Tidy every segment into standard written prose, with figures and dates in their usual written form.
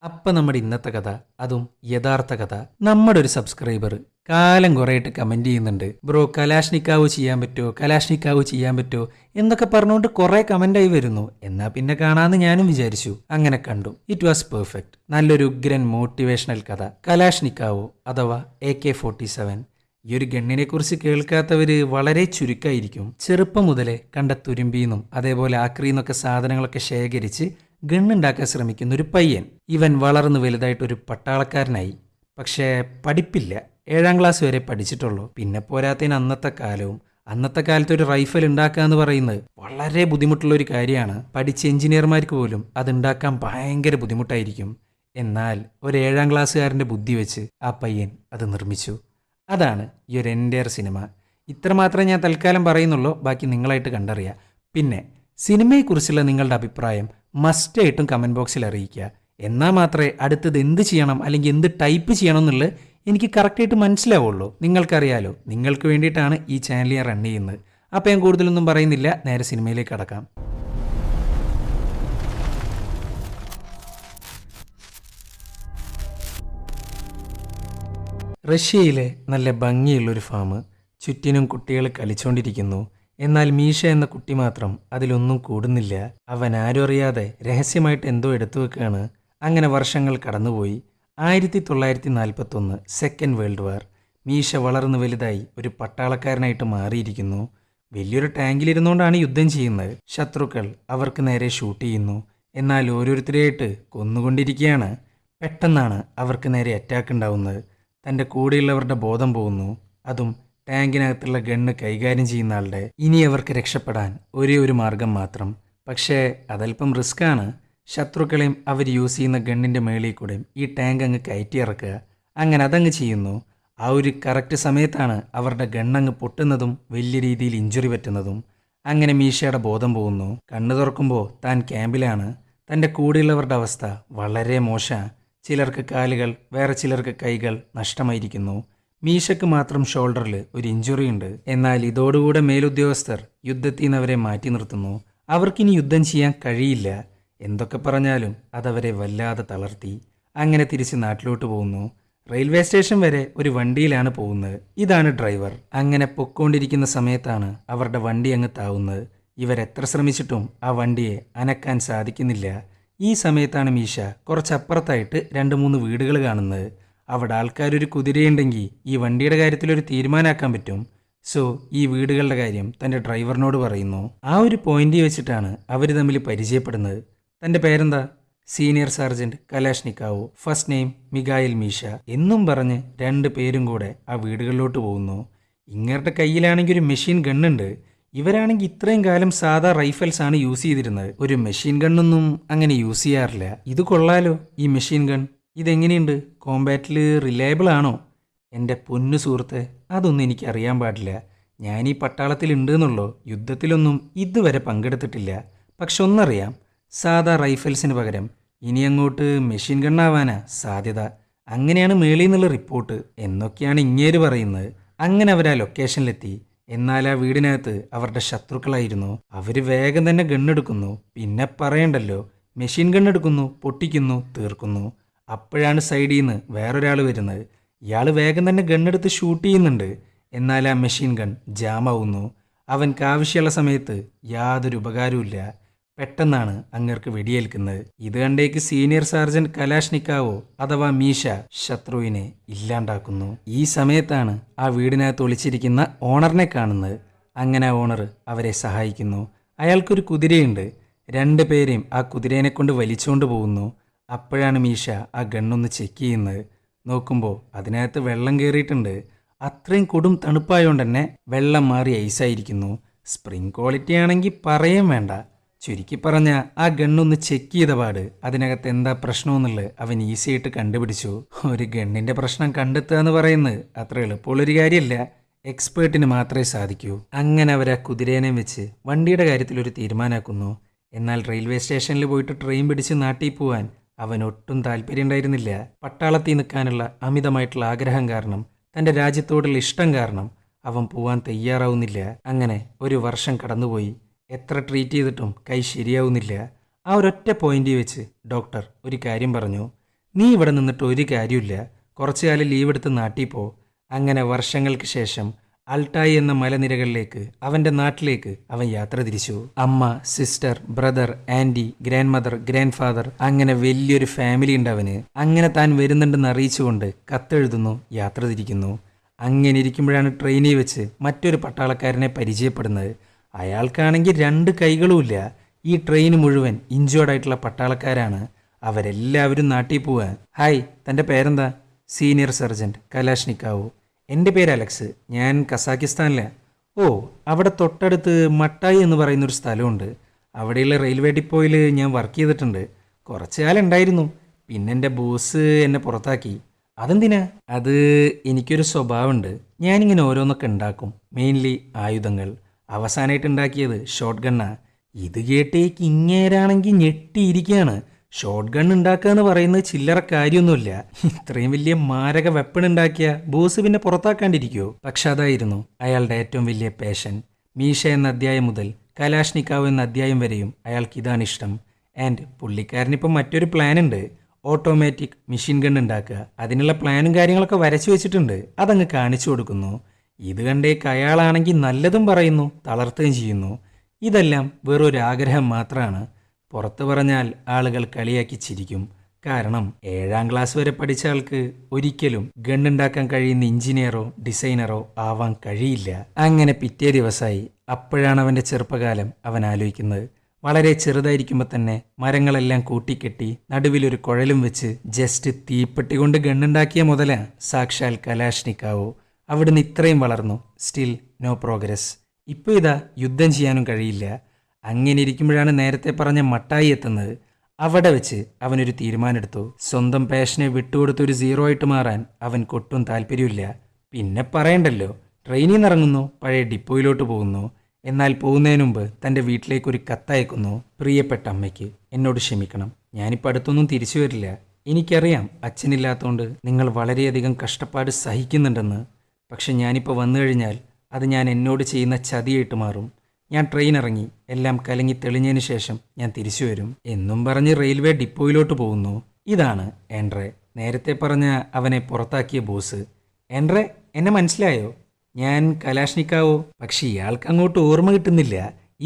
അപ്പം നമ്മുടെ ഇന്നത്തെ കഥ, അതും യഥാർത്ഥ കഥ. നമ്മുടെ ഒരു സബ്സ്ക്രൈബർ കാലം കുറേയിട്ട് കമൻറ്റ് ചെയ്യുന്നുണ്ട്, ബ്രോ കലാഷ്നിക്കാവ് ചെയ്യാൻ പറ്റുമോ, കലാഷ്നിക്കാവ് ചെയ്യാൻ പറ്റുമോ എന്നൊക്കെ പറഞ്ഞുകൊണ്ട് കുറേ കമൻ്റായി വരുന്നു. എന്നാൽ പിന്നെ കാണാമെന്ന് ഞാനും വിചാരിച്ചു. അങ്ങനെ കണ്ടു. It was perfect. നല്ലൊരു ഉഗ്രൻ മോട്ടിവേഷണൽ കഥ. കലാഷ്നിക്കാവോ അഥവാ AK-47. ഈ ഒരു ഗണ്ണിനെ കുറിച്ച് കേൾക്കാത്തവർ വളരെ ചുരുക്കമായിരിക്കും. ചെറുപ്പം മുതലേ കണ്ട തുരുമ്പീന്നും അതേപോലെ ആക്രിന്നൊക്കെ സാധനങ്ങളൊക്കെ ശേഖരിച്ച് ഗണ്ണുണ്ടാക്കാൻ ശ്രമിക്കുന്ന ഒരു പയ്യൻ. ഇവൻ വളർന്നു വലുതായിട്ടൊരു പട്ടാളക്കാരനായി. പക്ഷേ പഠിപ്പില്ല. 7ാം ക്ലാസ് വരെ പഠിച്ചിട്ടുള്ളൂ. പിന്നെ പോരാത്തതിന് അന്നത്തെ കാലത്ത് ഒരു റൈഫൽ ഉണ്ടാക്കുക എന്ന് പറയുന്നത് വളരെ ബുദ്ധിമുട്ടുള്ള ഒരു കാര്യമാണ്. പഠിച്ച എഞ്ചിനീയർമാർക്ക് പോലും അതുണ്ടാക്കാൻ ഭയങ്കര ബുദ്ധിമുട്ടായിരിക്കും. എന്നാൽ ഒരു 7ാം ക്ലാസ്സുകാരൻ്റെ ബുദ്ധി വെച്ച് ആ പയ്യൻ അത് നിർമ്മിച്ചു. അതാണ് ഈ ഒരു എൻ്റയർ സിനിമ. ഇത്രമാത്രം ഞാൻ തൽക്കാലം പറയുന്നുള്ളൂ, ബാക്കി നിങ്ങളായിട്ട് കണ്ടറിയാം. പിന്നെ സിനിമയെക്കുറിച്ചുള്ള നിങ്ങളുടെ അഭിപ്രായം മസ്റ്റായിട്ടും കമൻറ്റ് ബോക്സിൽ അറിയിക്കുക. എന്നാൽ മാത്രമേ അടുത്തത് എന്ത് ചെയ്യണം അല്ലെങ്കിൽ എന്ത് ടൈപ്പ് ചെയ്യണം എന്നുള്ളത് എനിക്ക് കറക്റ്റായിട്ട് മനസ്സിലാവുള്ളൂ. നിങ്ങൾക്കറിയാലോ, നിങ്ങൾക്ക് വേണ്ടിയിട്ടാണ് ഈ ചാനൽ ഞാൻ റൺ ചെയ്യുന്നത്. അപ്പോൾ ഞാൻ കൂടുതലൊന്നും പറയുന്നില്ല, നേരെ സിനിമയിലേക്ക് കടക്കാം. റഷ്യയിലെ നല്ല ഭംഗിയുള്ളൊരു ഫാം. ചുറ്റിനും കുട്ടികൾ കളിച്ചുകൊണ്ടിരിക്കുന്നു. എന്നാൽ മീഷ എന്ന കുട്ടി മാത്രം അതിലൊന്നും കൂടുന്നില്ല. അവൻ ആരും അറിയാതെ രഹസ്യമായിട്ട് എന്തോ എടുത്തു വെക്കുകയാണ്. അങ്ങനെ വർഷങ്ങൾ കടന്നുപോയി. 1941 സെക്കൻഡ് വേൾഡ് വാർ. മീഷ വളർന്നു വലുതായി ഒരു പട്ടാളക്കാരനായിട്ട് മാറിയിരിക്കുന്നു. വലിയൊരു ടാങ്കിലിരുന്നുകൊണ്ടാണ് യുദ്ധം ചെയ്യുന്നത്. ശത്രുക്കൾ അവർക്ക് നേരെ ഷൂട്ട് ചെയ്യുന്നു. എന്നാൽ ഓരോരുത്തരെയായിട്ട് കൊന്നുകൊണ്ടിരിക്കുകയാണ്. പെട്ടെന്നാണ് അവർക്ക് നേരെ അറ്റാക്ക് ഉണ്ടാവുന്നത്. തൻ്റെ കൂടെയുള്ളവരുടെ ബോധം പോകുന്നു. അതും ടാങ്കിനകത്തുള്ള ഗണ്ണ് കൈകാര്യം ചെയ്യുന്ന ആളുടെ. ഇനി അവർക്ക് രക്ഷപ്പെടാൻ ഒരേ ഒരു മാർഗം മാത്രം. പക്ഷേ അതല്പം റിസ്ക്കാണ്. ശത്രുക്കളെയും അവർ യൂസ് ചെയ്യുന്ന ഗണ്ണിൻ്റെ മേളിൽ കൂടെ ഈ ടാങ്ക് അങ്ങ് കയറ്റി ഇറക്കുക. അങ്ങനെ അതങ്ങ് ചെയ്യുന്നു. ആ ഒരു കറക്റ്റ് സമയത്താണ് അവരുടെ ഗണ്ണങ്ങ് പൊട്ടുന്നതും വലിയ രീതിയിൽ ഇഞ്ചുറി പറ്റുന്നതും. അങ്ങനെ മീഷയുടെ ബോധം പോകുന്നു. കണ്ണു തുറക്കുമ്പോൾ താൻ ക്യാമ്പിലാണ്. തൻ്റെ കൂടെയുള്ളവരുടെ അവസ്ഥ വളരെ മോശമാണ്. ചിലർക്ക് കാലുകൾ, വേറെ ചിലർക്ക് കൈകൾ നഷ്ടമായിരിക്കുന്നു. മീഷയ്ക്ക് മാത്രം ഷോൾഡറിൽ ഒരു ഇഞ്ചുറി ഉണ്ട്. എന്നാൽ ഇതോടുകൂടെ മേലുദ്യോഗസ്ഥർ യുദ്ധത്തിൽ നിന്ന് അവരെ മാറ്റി നിർത്തുന്നു. അവർക്കിനി യുദ്ധം ചെയ്യാൻ കഴിയില്ല. എന്തൊക്കെ പറഞ്ഞാലും അതവരെ വല്ലാതെ തളർത്തി. അങ്ങനെ തിരിച്ച് നാട്ടിലോട്ട് പോകുന്നു. റെയിൽവേ സ്റ്റേഷൻ വരെ ഒരു വണ്ടിയിലാണ് പോകുന്നത്. ഇതാണ് ഡ്രൈവർ. അങ്ങനെ പൊക്കോണ്ടിരിക്കുന്ന സമയത്താണ് അവരുടെ വണ്ടി അങ്ങ് താവുന്നത്. ഇവരെത്ര ശ്രമിച്ചിട്ടും ആ വണ്ടിയെ അനക്കാൻ സാധിക്കുന്നില്ല. ഈ സമയത്താണ് മീഷ കുറച്ചപ്പുറത്തായിട്ട് 2-3 വീടുകൾ കാണുന്നത്. അവിടെ ആൾക്കാരൊരു കുതിരയുണ്ടെങ്കിൽ ഈ വണ്ടിയുടെ കാര്യത്തിലൊരു തീരുമാനമാക്കാൻ പറ്റും. സോ ഈ വീടുകളുടെ കാര്യം തൻ്റെ ഡ്രൈവറിനോട് പറയുന്നു. ആ ഒരു പോയിന്റിൽ വെച്ചിട്ടാണ് അവർ തമ്മിൽ പരിചയപ്പെടുന്നത്. തൻ്റെ പേരെന്താ? Senior sergeant Kalashnikova. First name Mikhail Misha എന്നും പറഞ്ഞ് 2 പേരും കൂടെ ആ വീടുകളിലോട്ട് പോകുന്നു. ഇങ്ങരുടെ കയ്യിലാണെങ്കിൽ ഒരു മെഷീൻ ഗണ്ണുണ്ട്. ഇവരാണെങ്കിൽ ഇത്രയും കാലം സാധാ റൈഫിൾസ് ആണ് യൂസ് ചെയ്തിരുന്നത്. ഒരു മെഷീൻ ഗണ്ണൊന്നും അങ്ങനെ യൂസ് ചെയ്യാറില്ല. ഇത് കൊള്ളാലോ ഈ മെഷീൻ ഗൺ. ഇതെങ്ങനെയുണ്ട്? കോമ്പാറ്റിൽ റിലയബിൾ ആണോ? എൻ്റെ പൊന്നു സുഹൃത്തെ, അതൊന്നും എനിക്ക് അറിയാൻ പാടില്ല. ഞാൻ ഈ പട്ടാളത്തിലുണ്ട് എന്നുള്ളൂ. യുദ്ധത്തിലൊന്നും ഇതുവരെ പങ്കെടുത്തിട്ടില്ല. പക്ഷെ ഒന്നറിയാം, സാധാ റൈഫിൾസിന് പകരം ഇനി അങ്ങോട്ട് മെഷീൻ ഗണ്ണാവാനാ സാധ്യത. അങ്ങനെയാണ് മേളിൽ നിന്നുള്ള റിപ്പോർട്ട് എന്നൊക്കെയാണ് ഇങ്ങേര് പറയുന്നത്. അങ്ങനെ അവർ ആ ലൊക്കേഷനിലെത്തി. എന്നാൽ ആ വീടിനകത്ത് അവരുടെ ശത്രുക്കളായിരുന്നു. അവർ വേഗം തന്നെ ഗണ്ണെടുക്കുന്നു. പിന്നെ പറയണ്ടല്ലോ, മെഷീൻ ഗണ്ണെടുക്കുന്നു, പൊട്ടിക്കുന്നു, തീർക്കുന്നു. അപ്പോഴാണ് സൈഡിൽ നിന്ന് വേറൊരാൾ വരുന്നത്. ഇയാൾ വേഗം തന്നെ ഗണ്ണെടുത്ത് ഷൂട്ട് ചെയ്യുന്നുണ്ട്. എന്നാൽ ആ മെഷീൻ ഗൺ ജാമാവുന്നു. അവൻക്ക് ആവശ്യമുള്ള സമയത്ത് യാതൊരു ഉപകാരവുമില്ല. പെട്ടെന്നാണ് അങ്ങർക്ക് വെടിയേൽക്കുന്നത്. ഇത് കണ്ടേക്ക് സീനിയർ സാർജന്റ് കലാഷ്നിക്കാവോ അഥവാ മീഷ ശത്രുവിനെ ഇല്ലാണ്ടാക്കുന്നു. ഈ സമയത്താണ് ആ വീടിനകത്ത് ഒളിച്ചിരിക്കുന്ന ഓണറിനെ കാണുന്നത്. അങ്ങനെ ആ ഓണർ അവരെ സഹായിക്കുന്നു. അയാൾക്കൊരു കുതിരയുണ്ട്. 2 പേരെയും ആ കുതിരേനെ കൊണ്ട് വലിച്ചുകൊണ്ട് പോകുന്നു. അപ്പോഴാണ് മീഷ ആ ഗണ്ണൊന്ന് ചെക്ക് ചെയ്യുന്നത്. നോക്കുമ്പോൾ അതിനകത്ത് വെള്ളം കയറിയിട്ടുണ്ട്. അത്രയും കൊടും തണുപ്പായതുകൊണ്ട് തന്നെ വെള്ളം മാറി ഐസായിരിക്കുന്നു. സ്പ്രിംഗ് ക്വാളിറ്റി ആണെങ്കിൽ പറയാൻ വേണ്ട. ചുരുക്കി പറഞ്ഞ ആ ഗണ്ണൊന്ന് ചെക്ക് ചെയ്ത പാട് അതിനകത്ത് എന്താ പ്രശ്നമെന്നുള്ളത് അവൻ ഈസിയായിട്ട് കണ്ടുപിടിച്ചു. ഒരു ഗണ്ണിൻ്റെ പ്രശ്നം കണ്ടെത്തുക എന്ന് പറയുന്നത് അത്ര എളുപ്പമുള്ളൊരു കാര്യമല്ല. എക്സ്പേർട്ടിന് മാത്രമേ സാധിക്കൂ. അങ്ങനെ അവർ ആ കുതിരേനെ വെച്ച് വണ്ടിയുടെ കാര്യത്തിലൊരു തീരുമാനമാക്കുന്നു. എന്നാൽ റെയിൽവേ സ്റ്റേഷനിൽ പോയിട്ട് ട്രെയിൻ പിടിച്ച് നാട്ടിൽ പോവാൻ അവൻ ഒട്ടും താല്പര്യം ഉണ്ടായിരുന്നില്ല. പട്ടാളത്തിൽ നിൽക്കാനുള്ള അമിതമായിട്ടുള്ള ആഗ്രഹം കാരണം, തൻ്റെ രാജ്യത്തോടുള്ള ഇഷ്ടം കാരണം അവൻ പോവാൻ തയ്യാറാവുന്നില്ല. അങ്ങനെ ഒരു വർഷം കടന്നുപോയി. എത്ര ട്രീറ്റ് ചെയ്തിട്ടും കൈ ശരിയാവുന്നില്ല. ആ ഒരൊറ്റ പോയിന്റിൽ വെച്ച് ഡോക്ടർ ഒരു കാര്യം പറഞ്ഞു. നീ ഇവിടെ നിന്നിട്ട് ഒരു കാര്യമില്ല, കുറച്ചു കാലം ലീവ് എടുത്ത് നാട്ടിൽ പോ. അങ്ങനെ വർഷങ്ങൾക്ക് ശേഷം അൾട്ടായി എന്ന മലനിരകളിലേക്ക് അവൻ്റെ നാട്ടിലേക്ക് അവൻ യാത്ര തിരിച്ചു. അമ്മ, sister, brother, aunty, grandmother, grandfather, അങ്ങനെ വലിയൊരു ഫാമിലി ഉണ്ട് അവന്. അങ്ങനെ താൻ വരുന്നുണ്ടെന്ന് അറിയിച്ചുകൊണ്ട് കത്തെഴുതുന്നു, യാത്ര തിരിക്കുന്നു. അങ്ങനെ ഇരിക്കുമ്പോഴാണ് ട്രെയിനിൽ വെച്ച് മറ്റൊരു പട്ടാളക്കാരനെ പരിചയപ്പെടുന്നത്. അയാൾക്കാണെങ്കിൽ 2 കൈകളുമില്ല. ഈ ട്രെയിൻ മുഴുവൻ ഇഞ്ചോർഡായിട്ടുള്ള പട്ടാളക്കാരാണ്. അവരെല്ലാവരും നാട്ടിൽ പോവാൻ. ഹായ്, തൻ്റെ പേരെന്താ? Senior sergeant Kalashnikova. എൻ്റെ പേര് അലക്സ്, ഞാൻ കസാക്കിസ്ഥാനിലാണ്. ഓ, അവിടെ തൊട്ടടുത്ത് മട്ടായി എന്ന് പറയുന്നൊരു സ്ഥലമുണ്ട്. അവിടെയുള്ള റെയിൽവേ ഡിപ്പോയിൽ ഞാൻ വർക്ക് ചെയ്തിട്ടുണ്ട്. കുറച്ച് കാലം ഉണ്ടായിരുന്നു. പിന്നെ എൻ്റെ ബോസ് എന്നെ പുറത്താക്കി. അതെന്തിനാ? അത് എനിക്കൊരു സ്വഭാവമുണ്ട്. ഞാനിങ്ങനെ ഓരോന്നൊക്കെ ഉണ്ടാക്കും, മെയിൻലി ആയുധങ്ങൾ. അവസാനമായിട്ട് ഉണ്ടാക്കിയത് ഷോട്ട് ഗണ്ണാ. ഇത് കേട്ടേക്ക് ഇങ്ങേരാണെങ്കിൽ ഞെട്ടിയിരിക്കുകയാണ്. ഷോട്ട് ഗൺ ഉണ്ടാക്കുക എന്ന് പറയുന്നത് ചില്ലറ കാര്യമൊന്നുമില്ല. ഇത്രയും വലിയ മാരക വെപ്പൺ ഉണ്ടാക്കിയ ബോസ് പിന്നെ പുറത്താക്കാണ്ടിരിക്കുമോ? പക്ഷെ അതായിരുന്നു അയാളുടെ ഏറ്റവും വലിയ പാഷൻ. മീഷ എന്ന അധ്യായം മുതൽ കലാഷ്നിക്കാവ് എന്ന അധ്യായം വരെയും അയാൾക്ക് ഇതാണ് ഇഷ്ടം. ആൻഡ് പുള്ളിക്കാരനിപ്പം മറ്റൊരു പ്ലാൻ ഉണ്ട്, ഓട്ടോമാറ്റിക് മെഷീൻ ഗൺ ഉണ്ടാക്കുക. അതിനുള്ള പ്ലാനും കാര്യങ്ങളൊക്കെ വരച്ചു വെച്ചിട്ടുണ്ട്. അതങ്ങ് കാണിച്ചു കൊടുക്കുന്നു. ഇത് കണ്ടേക്ക് അയാളാണെങ്കിൽ നല്ലതും പറയുന്നു, തളർത്തുകയും ചെയ്യുന്നു. ഇതെല്ലാം വെറൊരു ആഗ്രഹം മാത്രമാണ്. പുറത്തു പറഞ്ഞാൽ ആളുകൾ കളിയാക്കി ചിരിക്കും. കാരണം 7ാം ക്ലാസ് വരെ പഠിച്ച ആൾക്ക് ഒരിക്കലും ഗണ്ണുണ്ടാക്കാൻ കഴിയുന്ന എഞ്ചിനീയറോ ഡിസൈനറോ ആവാൻ കഴിയില്ല. അങ്ങനെ പിറ്റേ ദിവസമായി. അപ്പോഴാണ് അവൻ്റെ ചെറുപ്പകാലം അവൻ ആലോചിക്കുന്നത്. വളരെ ചെറുതായിരിക്കുമ്പോൾ തന്നെ മരങ്ങളെല്ലാം കൂട്ടിക്കെട്ടി നടുവിലൊരു കുഴലും വെച്ച് ജസ്റ്റ് തീപ്പെട്ടി കൊണ്ട് ഗണ്ണുണ്ടാക്കിയ മുതലാ സാക്ഷാൽ കലാഷ്നിക്കാവോ. അവിടുന്ന് ഇത്രയും വളർന്നു, സ്റ്റിൽ നോ പ്രോഗ്രസ്. ഇപ്പോൾ ഇതാ യുദ്ധം ചെയ്യാനും കഴിയില്ല. അങ്ങനെ ഇരിക്കുമ്പോഴാണ് നേരത്തെ പറഞ്ഞ മട്ടായി എത്തുന്നത്. അവിടെ വെച്ച് അവനൊരു തീരുമാനമെടുത്തു. സ്വന്തം പാഷനെ വിട്ടുകൊടുത്തൊരു 0 ആയിട്ട് മാറാൻ അവൻക്കൊട്ടും താല്പര്യമില്ല. പിന്നെ പറയണ്ടല്ലോ, ട്രെയിനിൽ നിന്ന് ഇറങ്ങുന്നു, പഴയ ഡിപ്പോയിലോട്ട് പോകുന്നു. എന്നാൽ പോകുന്നതിന് മുമ്പ് തൻ്റെ വീട്ടിലേക്കൊരു കത്തയക്കുന്നു. പ്രിയപ്പെട്ട അമ്മയ്ക്ക്, എന്നോട് ക്ഷമിക്കണം, ഞാനിപ്പോൾ അടുത്തൊന്നും തിരിച്ചു വരില്ല. എനിക്കറിയാം അച്ഛനില്ലാത്തതുകൊണ്ട് നിങ്ങൾ വളരെയധികം കഷ്ടപ്പാട് സഹിക്കുന്നുണ്ടെന്ന്. പക്ഷെ ഞാനിപ്പോൾ വന്നു കഴിഞ്ഞാൽ അത് ഞാൻ എന്നോട് ചെയ്യുന്ന ചതിയായിട്ട് മാറും. ഞാൻ ട്രെയിൻ ഇറങ്ങി, എല്ലാം കലങ്ങി തെളിഞ്ഞതിന് ശേഷം ഞാൻ തിരിച്ചു വരും എന്നും പറഞ്ഞ് റെയിൽവേ ഡിപ്പോയിലോട്ട് പോകുന്നു. ഇതാണ് ആൻഡ്രെ, നേരത്തെ പറഞ്ഞ അവനെ പുറത്താക്കിയ ബോസ്. ആൻഡ്രെ, എന്നെ മനസ്സിലായോ? ഞാൻ കലാഷ്നിക്കാവോ. പക്ഷെ ഇയാൾക്ക് അങ്ങോട്ട് ഓർമ്മ കിട്ടുന്നില്ല.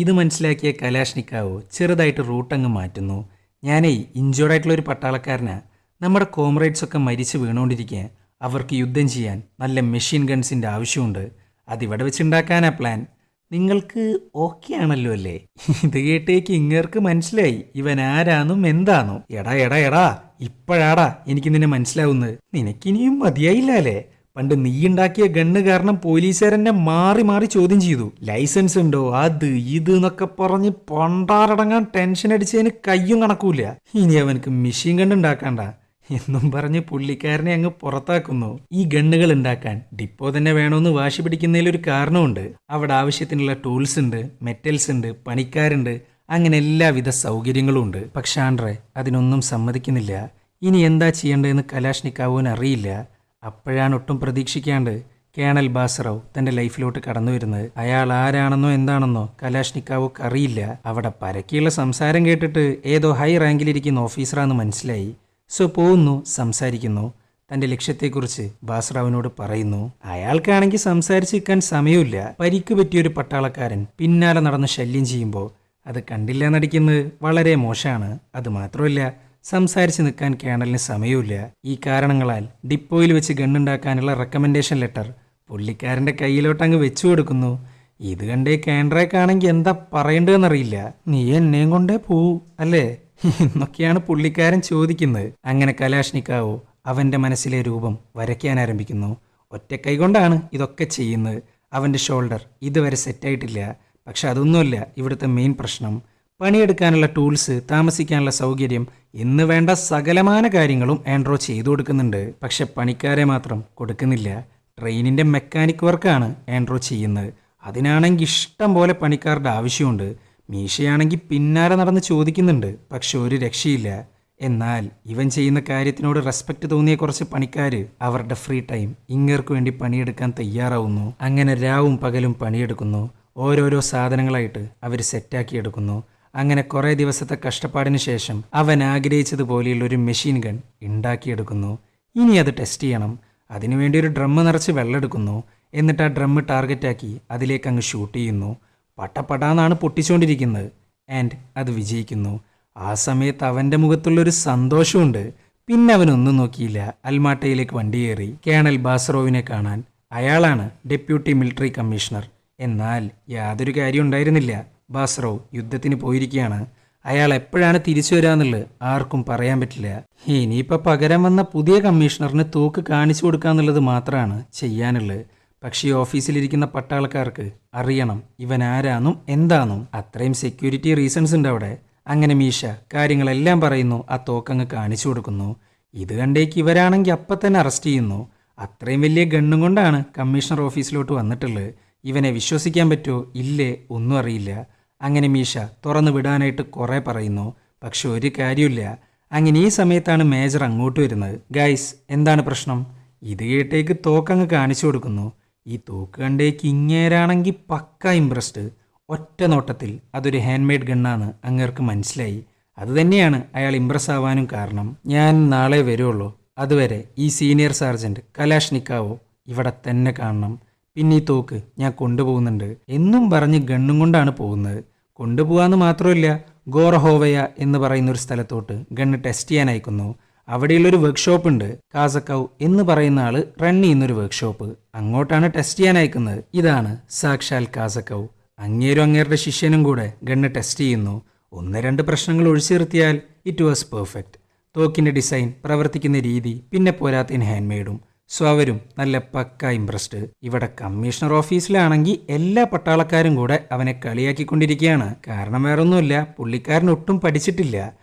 ഇത് മനസ്സിലാക്കിയ കലാഷ്നിക്കാവോ ചെറുതായിട്ട് റൂട്ടങ്ങ് മാറ്റുന്നു. ഞാനേ ഇഞ്ചോർഡായിട്ടുള്ളൊരു പട്ടാളക്കാരനാ. നമ്മുടെ കോമ്രേഡ്സൊക്കെ മരിച്ച് വീണുകൊണ്ടിരിക്കുക. അവർക്ക് യുദ്ധം ചെയ്യാൻ നല്ല മെഷീൻ ഗൺസിൻ്റെ ആവശ്യമുണ്ട്. അതിവിടെ വെച്ചുണ്ടാക്കാനാ പ്ലാൻ. നിങ്ങൾക്ക് ഓക്കെ ആണല്ലോ അല്ലേ? ഇത് കേട്ടേക്ക് ഇങ്ങേർക്ക് മനസ്സിലായി ഇവൻ ആരാന്നും എന്താണോ. എടാ എടാ എടാ, ഇപ്പോഴാടാ എനിക്ക് നിന്നെ മനസ്സിലാവുന്നത്. നിനക്കിനിയും മതിയായില്ല അല്ലേ? പണ്ട് നീ ഉണ്ടാക്കിയ ഗണ്ണ് കാരണം പോലീസുകാരെന്നെ മാറി മാറി ചോദ്യം ചെയ്തു. ലൈസൻസ് ഉണ്ടോ, അത് ഇത് എന്നൊക്കെ പറഞ്ഞ് പണ്ടാറടങ്ങാൻ ടെൻഷൻ അടിച്ചതിന് കയ്യും കണക്കൂല. ഇനി അവനക്ക് മെഷീൻ ഗണ്ണ് ഉണ്ടാക്കണ്ട എന്നും പറഞ്ഞ് പുള്ളിക്കാരനെ അങ്ങ് പുറത്താക്കുന്നു. ഈ ഗണ്ണുകൾ ഉണ്ടാക്കാൻ ഡിപ്പോ തന്നെ വേണമെന്ന് വാശി പിടിക്കുന്നതിലൊരു കാരണമുണ്ട്. അവിടെ ആവശ്യത്തിനുള്ള ടൂൾസ് ഉണ്ട്, മെറ്റൽസ് ഉണ്ട്, പണിക്കാരുണ്ട്, അങ്ങനെ എല്ലാവിധ സൗകര്യങ്ങളും ഉണ്ട്. പക്ഷെ ആൻഡ്രെ അതിനൊന്നും സമ്മതിക്കുന്നില്ല. ഇനി എന്താ ചെയ്യേണ്ടതെന്ന് കലാഷ്നിക്കാവുവിന് അറിയില്ല. അപ്പോഴാണ് ഒട്ടും പ്രതീക്ഷിക്കാണ്ട് കേണൽ ബാസറവ് തൻ്റെ ലൈഫിലോട്ട് കടന്നു വരുന്നത്. അയാൾ ആരാണെന്നോ എന്താണെന്നോ കലാഷ്നിക്കാവുക്ക് അറിയില്ല. അവിടെ പരക്കിയുള്ള സംസാരം കേട്ടിട്ട് ഏതോ ഹൈ റാങ്കിലിരിക്കുന്ന ഓഫീസറാന്ന് മനസ്സിലായി. സോ പോകുന്നു, സംസാരിക്കുന്നു. തൻ്റെ ലക്ഷ്യത്തെക്കുറിച്ച് ബാസ്റാവിനോട് പറയുന്നു. അയാൾക്കാണെങ്കിൽ സംസാരിച്ച് നിൽക്കാൻ സമയമില്ല. പരിക്ക് പറ്റിയൊരു പട്ടാളക്കാരൻ പിന്നാലെ നടന്ന് ശല്യം ചെയ്യുമ്പോൾ അത് കണ്ടില്ല നടിക്കുന്നത് വളരെ മോശമാണ്. അതുമാത്രമല്ല, സംസാരിച്ച് നിൽക്കാൻ കേണലിന് സമയമില്ല. ഈ കാരണങ്ങളാൽ ഡിപ്പോയിൽ വെച്ച് ഗണ്ണുണ്ടാക്കാനുള്ള റെക്കമെൻഡേഷൻ ലെറ്റർ പുള്ളിക്കാരൻ്റെ കയ്യിലോട്ടങ്ങ് വെച്ചു കൊടുക്കുന്നു. ഇത് കണ്ടേ കേൻഡ്രേക്കാണെങ്കിൽ എന്താ പറയേണ്ടതെന്നറിയില്ല. നീ എന്നെയും കൊണ്ടേ പോവൂ അല്ലേ എന്നൊക്കെയാണ് പുള്ളിക്കാരൻ ചോദിക്കുന്നത്. അങ്ങനെ കലാഷ്നിക്കാവോ അവൻ്റെ മനസ്സിലെ രൂപം വരയ്ക്കാൻ ആരംഭിക്കുന്നു. ഒറ്റ കൈ കൊണ്ടാണ് ഇതൊക്കെ ചെയ്യുന്നത്. അവൻ്റെ ഷോൾഡർ ഇതുവരെ സെറ്റായിട്ടില്ല. പക്ഷെ അതൊന്നുമല്ല ഇവിടുത്തെ മെയിൻ പ്രശ്നം. പണിയെടുക്കാനുള്ള ടൂൾസ്, താമസിക്കാനുള്ള സൗകര്യം എന്ന് വേണ്ട സകലമാന കാര്യങ്ങളും ആൻഡ്രോ ചെയ്തു കൊടുക്കുന്നുണ്ട്. പക്ഷെ പണിക്കാരെ മാത്രം കൊടുക്കുന്നില്ല. ട്രെയിനിൻ്റെ മെക്കാനിക് വർക്കാണ് ആൻഡ്രോ ചെയ്യുന്നത്. അതിനാണെങ്കിൽ ഇഷ്ടം പോലെ പണിക്കാരുടെ ആവശ്യമുണ്ട്. മീശയാണെങ്കിൽ പിന്നാലെ നടന്ന് ചോദിക്കുന്നുണ്ട്. പക്ഷെ ഒരു രക്ഷയില്ല. എന്നാൽ ഇവൻ ചെയ്യുന്ന കാര്യത്തിനോട് റെസ്പെക്റ്റ് തോന്നിയ കുറച്ച് പണിക്കാർ അവരുടെ ഫ്രീ ടൈം ഇങ്ങേർക്ക് വേണ്ടി പണിയെടുക്കാൻ തയ്യാറാവുന്നു. അങ്ങനെ രാവും പകലും പണിയെടുക്കുന്നു. ഓരോരോ സാധനങ്ങളായിട്ട് അവർ സെറ്റാക്കി എടുക്കുന്നു. അങ്ങനെ കുറേ ദിവസത്തെ കഷ്ടപ്പാടിന് ശേഷം അവൻ ആഗ്രഹിച്ചതുപോലെയുള്ള ഒരു മെഷീൻ ഗൺ ഉണ്ടാക്കിയെടുക്കുന്നു. ഇനി അത് ടെസ്റ്റ് ചെയ്യണം. അതിനുവേണ്ടി ഒരു ഡ്രമ്മ് നിറച്ച് വെള്ളം എടുക്കുന്നു. എന്നിട്ട് ആ ഡ്രമ്മ് ടാർഗറ്റാക്കി അതിലേക്ക് അങ്ങ് ഷൂട്ട് ചെയ്യുന്നു. പട്ടപ്പടാന്നാണ് പൊട്ടിച്ചുകൊണ്ടിരിക്കുന്നത്. ആൻഡ് അത് വിജയിക്കുന്നു. ആ സമയത്ത് അവൻ്റെ മുഖത്തുള്ളൊരു സന്തോഷമുണ്ട്. പിന്നെ അവനൊന്നും നോക്കിയില്ല. അൽമാട്ടയിലേക്ക് വണ്ടി കയറി കേണൽ ബാസ്റോവിനെ കാണാൻ. അയാളാണ് ഡെപ്യൂട്ടി മിലിറ്ററി കമ്മീഷണർ. എന്നാൽ യാതൊരു കാര്യം ഉണ്ടായിരുന്നില്ല. ബാസ്റോവ് യുദ്ധത്തിന് പോയിരിക്കുകയാണ്. അയാൾ എപ്പോഴാണ് തിരിച്ചു വരാന്നുള്ളത് ആർക്കും പറയാൻ പറ്റില്ല. ഇനിയിപ്പോൾ പകരം വന്ന പുതിയ കമ്മീഷണറിന് തോക്ക് കാണിച്ചു കൊടുക്കാന്നുള്ളത് മാത്രമാണ് ചെയ്യാനുള്ളത്. പക്ഷേ ഈ ഓഫീസിലിരിക്കുന്ന പട്ടാളക്കാർക്ക് അറിയണം ഇവൻ ആരാന്നും എന്താന്നും. അത്രയും സെക്യൂരിറ്റി റീസൺസ് ഉണ്ട് അവിടെ. അങ്ങനെ മീശ കാര്യങ്ങളെല്ലാം പറയുന്നു. ആ തോക്കങ്ങ് കാണിച്ചു കൊടുക്കുന്നു. ഇത് കണ്ടേക്ക് ഇവരാണെങ്കിൽ അപ്പം തന്നെ അറസ്റ്റ് ചെയ്യുന്നു. അത്രയും വലിയ ഗണ്ണും കൊണ്ടാണ് കമ്മീഷണർ ഓഫീസിലോട്ട് വന്നിട്ടുള്ളത്. ഇവനെ വിശ്വസിക്കാൻ പറ്റുമോ ഇല്ലേ ഒന്നും അറിയില്ല. അങ്ങനെ മീശ തുറന്നു വിടാനായിട്ട് കുറേ പറയുന്നു. പക്ഷെ ഒരു കാര്യമില്ല. അങ്ങനെ ഈ സമയത്താണ് മേജർ അങ്ങോട്ട് വരുന്നത്. ഗൈസ്, എന്താണ് പ്രശ്നം? ഇത് കേട്ടേക്ക് തോക്കങ്ങ് കാണിച്ചു കൊടുക്കുന്നു. ഈ തോക്ക് കണ്ടേക്ക് ഇങ്ങേരാണെങ്കിൽ പക്ക ഇംപ്രസ്ഡ്. ഒറ്റ നോട്ടത്തിൽ അതൊരു ഹാൻഡ് മെയ്ഡ് ഗണ്ണാണ് അങ്ങേർക്ക് മനസ്സിലായി. അതുതന്നെയാണ് അയാൾ ഇംപ്രസ് ആവാനും കാരണം. ഞാൻ നാളെ വരുള്ളൂ. അതുവരെ ഈ സീനിയർ സാർജൻറ്റ് കലാഷ്നിക്കാവോ ഇവിടെ തന്നെ കാണണം. പിന്നെ ഈ തോക്ക് ഞാൻ കൊണ്ടുപോകുന്നുണ്ട് എന്നും പറഞ്ഞ് ഗണ്ണും കൊണ്ടാണ് പോകുന്നത്. കൊണ്ടുപോകാമെന്ന് മാത്രമല്ല, ഗോർഹോവയ എന്ന് പറയുന്ന ഒരു സ്ഥലത്തോട്ട് ഗണ്ണ് ടെസ്റ്റ് ചെയ്യാൻ അയക്കുന്നു. അവിടെയുള്ളൊരു വർക്ക്ഷോപ്പ് ഉണ്ട്. കാസക്കൗ എന്ന് പറയുന്ന ആള് റൺ ചെയ്യുന്നൊരു വർക്ക്ഷോപ്പ്. അങ്ങോട്ടാണ് ടെസ്റ്റ് ചെയ്യാൻ അയക്കുന്നത്. ഇതാണ് സാക്ഷാൽ കാസക്കൗ. അങ്ങേരും അങ്ങേരുടെ ശിഷ്യനും കൂടെ ഗണ്ണ് ടെസ്റ്റ് ചെയ്യുന്നു. 1-2 പ്രശ്നങ്ങൾ ഒഴിച്ചു നിർത്തിയാൽ ഇറ്റ് വാസ് പെർഫെക്റ്റ്. തോക്കിൻ്റെ ഡിസൈൻ, പ്രവർത്തിക്കുന്ന രീതി, പിന്നെ പോരാത്തതിന് ഹാൻഡ് മെയ്ഡും. സോ അവരും നല്ല പക്ക ഇംപ്രസ്ഡ്. ഇവിടെ കമ്മീഷണർ ഓഫീസിലാണെങ്കിൽ എല്ലാ പട്ടാളക്കാരും കൂടെ അവനെ കളിയാക്കിക്കൊണ്ടിരിക്കുകയാണ്. കാരണം വേറൊന്നുമില്ല, പുള്ളിക്കാരൻ ഒട്ടും പഠിച്ചിട്ടില്ല.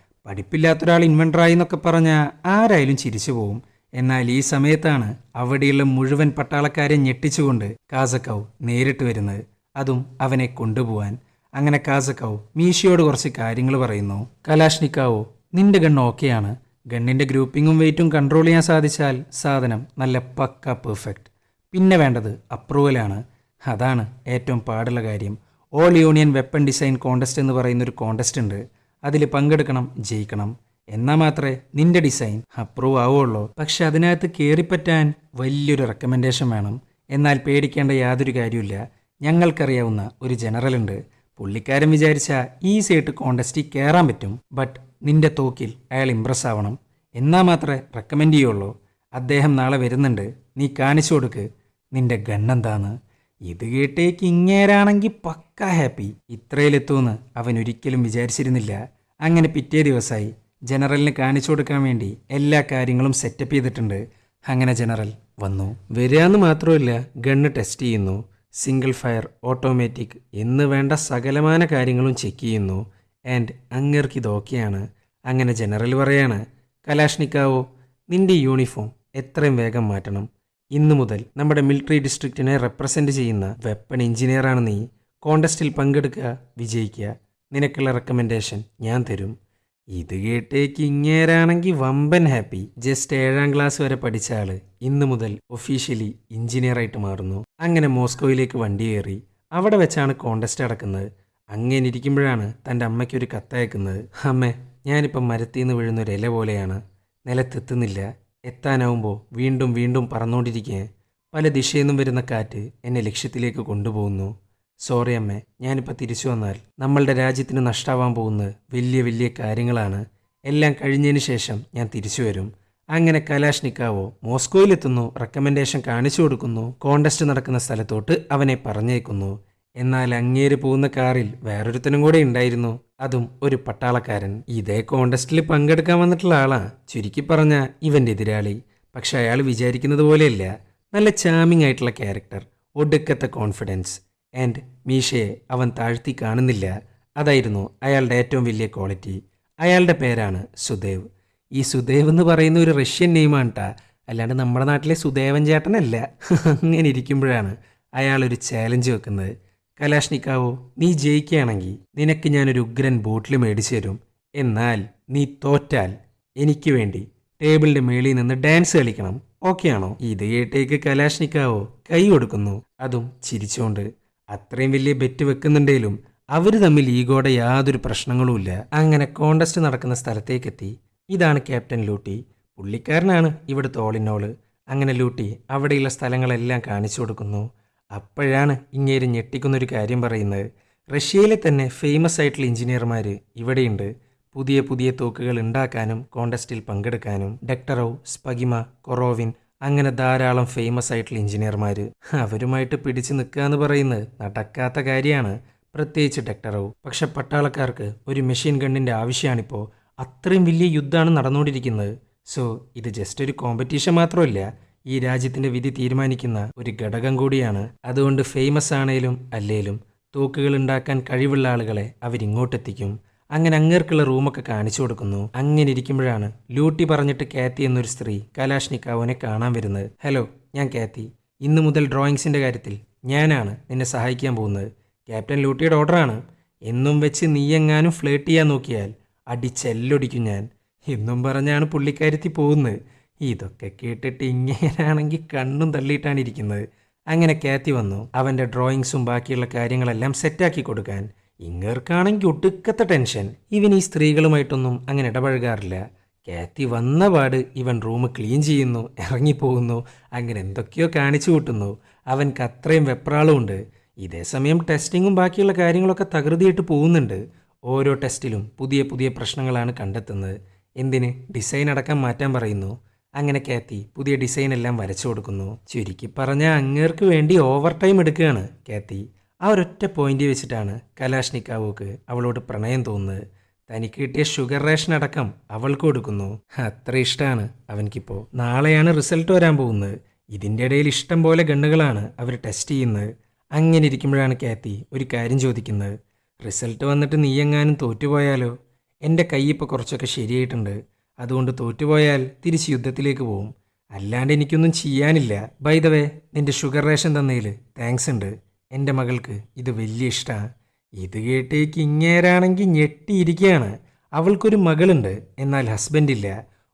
പഠിപ്പില്ലാത്തൊരാൾ ഇൻവെൻറ്ററായി എന്നൊക്കെ പറഞ്ഞാൽ ആരായാലും ചിരിച്ചു പോവും. എന്നാൽ ഈ സമയത്താണ് അവിടെയുള്ള മുഴുവൻ പട്ടാളക്കാരെ ഞെട്ടിച്ചുകൊണ്ട് കാസക്കൗ നേരിട്ട് വരുന്നത്. അതും അവനെ കൊണ്ടുപോവാൻ. അങ്ങനെ കാസക്കൗ മീശയോട് കുറച്ച് കാര്യങ്ങൾ പറയുന്നു. കലാഷ്നിക്കാവോ, നിന്റെ ഗണ്ണ് ഓക്കെയാണ്. ഗണ്ണിൻ്റെ ഗ്രൂപ്പിങ്ങും വെയിറ്റും കൺട്രോൾ ചെയ്യാൻ സാധിച്ചാൽ സാധനം നല്ല പക്ക പെർഫെക്റ്റ്. പിന്നെ വേണ്ടത് അപ്രൂവലാണ്. അതാണ് ഏറ്റവും പാടുള്ള കാര്യം. All union weapon design contest എന്ന് പറയുന്നൊരു കോൺടെസ്റ്റ് ഉണ്ട്. അതിൽ പങ്കെടുക്കണം, ജയിക്കണം. എന്നാൽ മാത്രമേ നിന്റെ ഡിസൈൻ അപ്രൂവ് ആവുള്ളൂ. പക്ഷെ അതിനകത്ത് കയറിപ്പറ്റാൻ വലിയൊരു റെക്കമെൻഡേഷൻ വേണം. എന്നാൽ പേടിക്കേണ്ട യാതൊരു കാര്യമില്ല. ഞങ്ങൾക്കറിയാവുന്ന ഒരു ജനറലുണ്ട്. പുള്ളിക്കാരൻ വിചാരിച്ചാൽ ഈസി ആയിട്ട് കോൺടെസ്റ്റിൽ കയറാൻ പറ്റും. ബട്ട് നിന്റെ തോക്കിൽ അയാൾ ഇംപ്രസ് ആവണം. എന്നാൽ മാത്രമേ റെക്കമെൻഡ് ചെയ്യുള്ളൂ. അദ്ദേഹം നാളെ വരുന്നുണ്ട്. നീ കാണിച്ചു കൊടുക്ക് നിന്റെ ഗണ്ണെന്താന്ന്. ഇത് കേട്ടേക്ക് ഇങ്ങേരാണെങ്കിൽ പക്ക ഹാപ്പി. ഇത്രയിലെത്തുമെന്ന് അവൻ ഒരിക്കലും വിചാരിച്ചിരുന്നില്ല. അങ്ങനെ പിറ്റേ ദിവസമായി. ജനറലിന് കാണിച്ചു കൊടുക്കാൻ വേണ്ടി എല്ലാ കാര്യങ്ങളും സെറ്റപ്പ് ചെയ്തിട്ടുണ്ട്. അങ്ങനെ ജനറൽ വന്നു. വരികയെന്ന് മാത്രമല്ല, ഗണ്ണ് ടെസ്റ്റ് ചെയ്യുന്നു. സിംഗിൾ ഫയർ, ഓട്ടോമാറ്റിക് എന്ന് വേണ്ട സകലമാന കാര്യങ്ങളും ചെക്ക് ചെയ്യുന്നു. ആൻഡ് അങ്ങേർക്ക് ഇത് ഓക്കെയാണ്. അങ്ങനെ ജനറൽ പറയാണ്, കലാഷ്നിക്കാവോ, നിന്റെ യൂണിഫോം എത്രയും വേഗം മാറ്റണം. ഇന്നു മുതൽ നമ്മുടെ മിലിറ്ററി ഡിസ്ട്രിക്റ്റിനെ റെപ്രസെൻ്റ് ചെയ്യുന്ന വെപ്പൺ എഞ്ചിനീയറാണ് നീ. കോൺടെസ്റ്റിൽ പങ്കെടുക്കുക, വിജയിക്കുക. നിനക്കുള്ള റെക്കമെൻഡേഷൻ ഞാൻ തരും. ഇത് കേട്ടേക്ക് ഇങ്ങേരാണെങ്കിൽ വമ്പൻ ഹാപ്പി. ജസ്റ്റ് 7ാം ക്ലാസ് വരെ പഠിച്ച ആള് ഇന്നു മുതൽ ഒഫീഷ്യലി എഞ്ചിനീയറായിട്ട് മാറുന്നു. അങ്ങനെ മോസ്കോയിലേക്ക് വണ്ടി കയറി. അവിടെ വെച്ചാണ് കോൺടെസ്റ്റ് നടക്കുന്നത്. അങ്ങനെ ഇരിക്കുമ്പോഴാണ് തൻ്റെ അമ്മയ്ക്കൊരു കത്തയക്കുന്നത്. അമ്മേ, ഞാനിപ്പം മരത്തിൽ നിന്ന് വീഴുന്നൊരു ഇല പോലെയാണ്. നിലത്തെത്തുന്നില്ല. എത്താനാവുമ്പോൾ വീണ്ടും വീണ്ടും പറന്നുകൊണ്ടിരിക്കുക. പല ദിശയിൽ നിന്നും വരുന്ന കാറ്റ് എന്നെ ലക്ഷ്യത്തിലേക്ക് കൊണ്ടുപോകുന്നു. സോറി അമ്മേ, ഞാനിപ്പോൾ തിരിച്ചു വന്നാൽ നമ്മളുടെ രാജ്യത്തിന് നഷ്ടമാവാൻ പോകുന്നത് വലിയ വലിയ കാര്യങ്ങളാണ്. എല്ലാം കഴിഞ്ഞതിന് ശേഷം ഞാൻ തിരിച്ചു വരും. അങ്ങനെ കലാഷ്നിക്കാവോ മോസ്കോയിലെത്തുന്നു. റെക്കമെൻഡേഷൻ കാണിച്ചു കൊടുക്കുന്നു. കോൺടെസ്റ്റ് നടക്കുന്ന സ്ഥലത്തോട്ട് അവനെ പറഞ്ഞേക്കുന്നു. എന്നാൽ അങ്ങേര് പോകുന്ന കാറിൽ വേറൊരുത്തനും കൂടെ ഉണ്ടായിരുന്നു. അതും ഒരു പട്ടാളക്കാരൻ. ഇതേ കോൺടെസ്റ്റിൽ പങ്കെടുക്കാൻ വന്നിട്ടുള്ള ആളാ. ചുരുക്കി പറഞ്ഞ ഇവൻ്റെ എതിരാളി. പക്ഷെ അയാൾ വിചാരിക്കുന്നത് പോലെയല്ല. നല്ല ചാമിങ് ആയിട്ടുള്ള ക്യാരക്ടർ, ഒടുക്കത്തെ കോൺഫിഡൻസ്. ആൻഡ് മീശയെ അവൻ താഴ്ത്തി കാണുന്നില്ല. അതായിരുന്നു അയാളുടെ ഏറ്റവും വലിയ ക്വാളിറ്റി. അയാളുടെ പേരാണ് സുദേവ്. ഈ സുദേവ് എന്ന് പറയുന്ന ഒരു റഷ്യൻ നെയിമാണ് കേട്ടാ, അല്ലാണ്ട് നമ്മുടെ നാട്ടിലെ സുദേവൻ ചേട്ടനല്ല. അങ്ങനെ ഇരിക്കുമ്പോഴാണ് അയാളൊരു ചാലഞ്ച് വെക്കുന്നത്. കലാഷ്നിക്കാവോ, നീ ജയിക്കുകയാണെങ്കിൽ നിനക്ക് ഞാനൊരു ഉഗ്രൻ ബോട്ടിൽ മേടിച്ചു തരും. എന്നാൽ നീ തോറ്റാൽ എനിക്ക് വേണ്ടി ടേബിളിൻ്റെ മേളിൽ നിന്ന് ഡാൻസ് കളിക്കണം. ഓക്കെ ആണോ? ഇത് കേട്ടേക്ക് കലാഷ്നിക്കാവോ കൈ കൊടുക്കുന്നു. അതും ചിരിച്ചുകൊണ്ട്. അത്രയും വലിയ ബെറ്റ് വെക്കുന്നുണ്ടെങ്കിലും അവർ തമ്മിൽ ഈഗോയുടെ യാതൊരു പ്രശ്നങ്ങളുമില്ല. അങ്ങനെ കോണ്ടസ്റ്റ് നടക്കുന്ന സ്ഥലത്തേക്കെത്തി. ഇതാണ് ക്യാപ്റ്റൻ ലൂട്ടി. പുള്ളിക്കാരനാണ് ഇവിടുത്തെ ഓളിനോള്. അങ്ങനെ ലൂട്ടി അവിടെയുള്ള സ്ഥലങ്ങളെല്ലാം കാണിച്ചു കൊടുക്കുന്നു. അപ്പോഴാണ് ഇങ്ങേര് ഞെട്ടിക്കുന്നൊരു കാര്യം പറയുന്നത്. റഷ്യയിലെ തന്നെ ഫേമസ് ആയിട്ടുള്ള എഞ്ചിനീയർമാർ ഇവിടെയുണ്ട്. പുതിയ പുതിയ തോക്കുകൾ ഉണ്ടാക്കാനും കോണ്ടസ്റ്റിൽ പങ്കെടുക്കാനും. ഡെക്ടറോവ്, സ്പഗിമ, കൊറോവിൻ, അങ്ങനെ ധാരാളം ഫേമസ് ആയിട്ടുള്ള എഞ്ചിനീയർമാർ. അവരുമായിട്ട് പിടിച്ചു നിൽക്കുക എന്ന് പറയുന്നത് നടക്കാത്ത കാര്യമാണ്, പ്രത്യേകിച്ച് ഡെക്ടറോവ്. പക്ഷെ പട്ടാളക്കാർക്ക് ഒരു മെഷീൻ ഗണ്ണിൻ്റെ ആവശ്യമാണിപ്പോൾ. അത്രയും വലിയ യുദ്ധമാണ് നടന്നുകൊണ്ടിരിക്കുന്നത്. സോ ഇത് ജസ്റ്റ് ഒരു കോമ്പറ്റീഷൻ മാത്രമല്ല, ഈ രാജ്യത്തിൻ്റെ വിധി തീരുമാനിക്കുന്ന ഒരു ഘടകം കൂടിയാണ്. അതുകൊണ്ട് ഫേമസ് ആണേലും അല്ലേലും തോക്കുകൾ ഉണ്ടാക്കാൻ കഴിവുള്ള ആളുകളെ അവരിങ്ങോട്ടെത്തിക്കും. അങ്ങനെ അങ്ങേർക്കുള്ള റൂമൊക്കെ കാണിച്ചു കൊടുക്കുന്നു. അങ്ങനെ ഇരിക്കുമ്പോഴാണ് ലൂട്ടി പറഞ്ഞിട്ട് കാത്തി എന്നൊരു സ്ത്രീ കലാഷ്നിക്കാവിനെ കാണാൻ വരുന്നത്. ഹലോ, ഞാൻ കാത്തി. ഇന്നു മുതൽ ഡ്രോയിങ്സിൻ്റെ കാര്യത്തിൽ ഞാനാണ് നിന്നെ സഹായിക്കാൻ പോകുന്നത്. ക്യാപ്റ്റൻ ലൂട്ടിയുടെ ഓർഡറാണ്. എന്നും വെച്ച് നീയെങ്ങാനും ഫ്ലേട്ട് ചെയ്യാൻ നോക്കിയാൽ അടിച്ചെല്ലൊടിക്കും ഞാൻ എന്നും പറഞ്ഞാണ് പുള്ളിക്കാരത്തി പോകുന്നത്. ഇതൊക്കെ കേട്ടിട്ട് ഇങ്ങനെയാണെങ്കിൽ കണ്ണും തള്ളിയിട്ടാണ് ഇരിക്കുന്നത്. അങ്ങനെ കാത്തി വന്നു. അവൻ്റെ ഡ്രോയിങ്സും ബാക്കിയുള്ള കാര്യങ്ങളെല്ലാം സെറ്റാക്കി കൊടുക്കാൻ. ഇങ്ങേർക്കാണെങ്കിൽ ഒടുക്കത്തെ ടെൻഷൻ. ഇവൻ ഈ സ്ത്രീകളുമായിട്ടൊന്നും അങ്ങനെ ഇടപഴകാറില്ല. കാത്തി വന്ന പാട് ഇവൻ റൂം ക്ലീൻ ചെയ്യുന്നു, ഇറങ്ങിപ്പോകുന്നു, അങ്ങനെ എന്തൊക്കെയോ കാണിച്ചു കൂട്ടുന്നു. അവൻക്ക് അത്രയും വെപ്രാളമുണ്ട്. ഇതേസമയം ടെസ്റ്റിങ്ങും ബാക്കിയുള്ള കാര്യങ്ങളൊക്കെ തകൃതിയായിട്ട് പോകുന്നുണ്ട്. ഓരോ ടെസ്റ്റിലും പുതിയ പുതിയ പ്രശ്നങ്ങളാണ് കണ്ടെത്തുന്നത്. എന്തിന് ഡിസൈൻ അടക്കം മാറ്റാൻ പറയുന്നു. അങ്ങനെ കാത്തി പുതിയ ഡിസൈൻ എല്ലാം വരച്ചു കൊടുക്കുന്നു. ചുരുക്കി പറഞ്ഞാൽ അങ്ങേർക്ക് വേണ്ടി ഓവർ ടൈം എടുക്കുകയാണ് കാത്തി. ആ ഒരൊറ്റ പോയിന്റ് വെച്ചിട്ടാണ് കലാഷ്നിക്കാവോക്ക് അവളോട് പ്രണയം തോന്നുന്നത്. തനിക്ക് കിട്ടിയ ഷുഗർ റേഷൻ അടക്കം അവൾക്ക് കൊടുക്കുന്നു. അത്ര ഇഷ്ടമാണ് അവൻക്കിപ്പോൾ. നാളെയാണ് റിസൾട്ട് വരാൻ പോകുന്നത്. ഇതിൻ്റെ ഇടയിൽ ഇഷ്ടം പോലെ ഗണ്ണുകളാണ് അവർ ടെസ്റ്റ് ചെയ്യുന്നത്. അങ്ങനെ ഇരിക്കുമ്പോഴാണ് കാത്തി ഒരു കാര്യം ചോദിക്കുന്നത്. റിസൾട്ട് വന്നിട്ട് നീയെങ്ങാനും തോറ്റുപോയാലോ? എൻ്റെ കൈ ഇപ്പോൾ കുറച്ചൊക്കെ ശരിയായിട്ടുണ്ട്. അതുകൊണ്ട് തോറ്റുപോയാൽ തിരിച്ച് യുദ്ധത്തിലേക്ക് പോവും. അല്ലാണ്ട് എനിക്കൊന്നും ചെയ്യാനില്ല. ബൈ ദ വേ, നിൻ്റെ ഷുഗർ റേഷൻ തന്നതിൽ താങ്ക്സ് ഉണ്ട്. എൻ്റെ മകൾക്ക് ഇത് വലിയ ഇഷ്ടമാണ്. ഇത് കേട്ടേക്ക് ഇങ്ങേരാണെങ്കിൽ ഞെട്ടിയിരിക്കുകയാണ്. അവൾക്കൊരു മകളുണ്ട്, എന്നാൽ ഹസ്ബൻഡില്ല.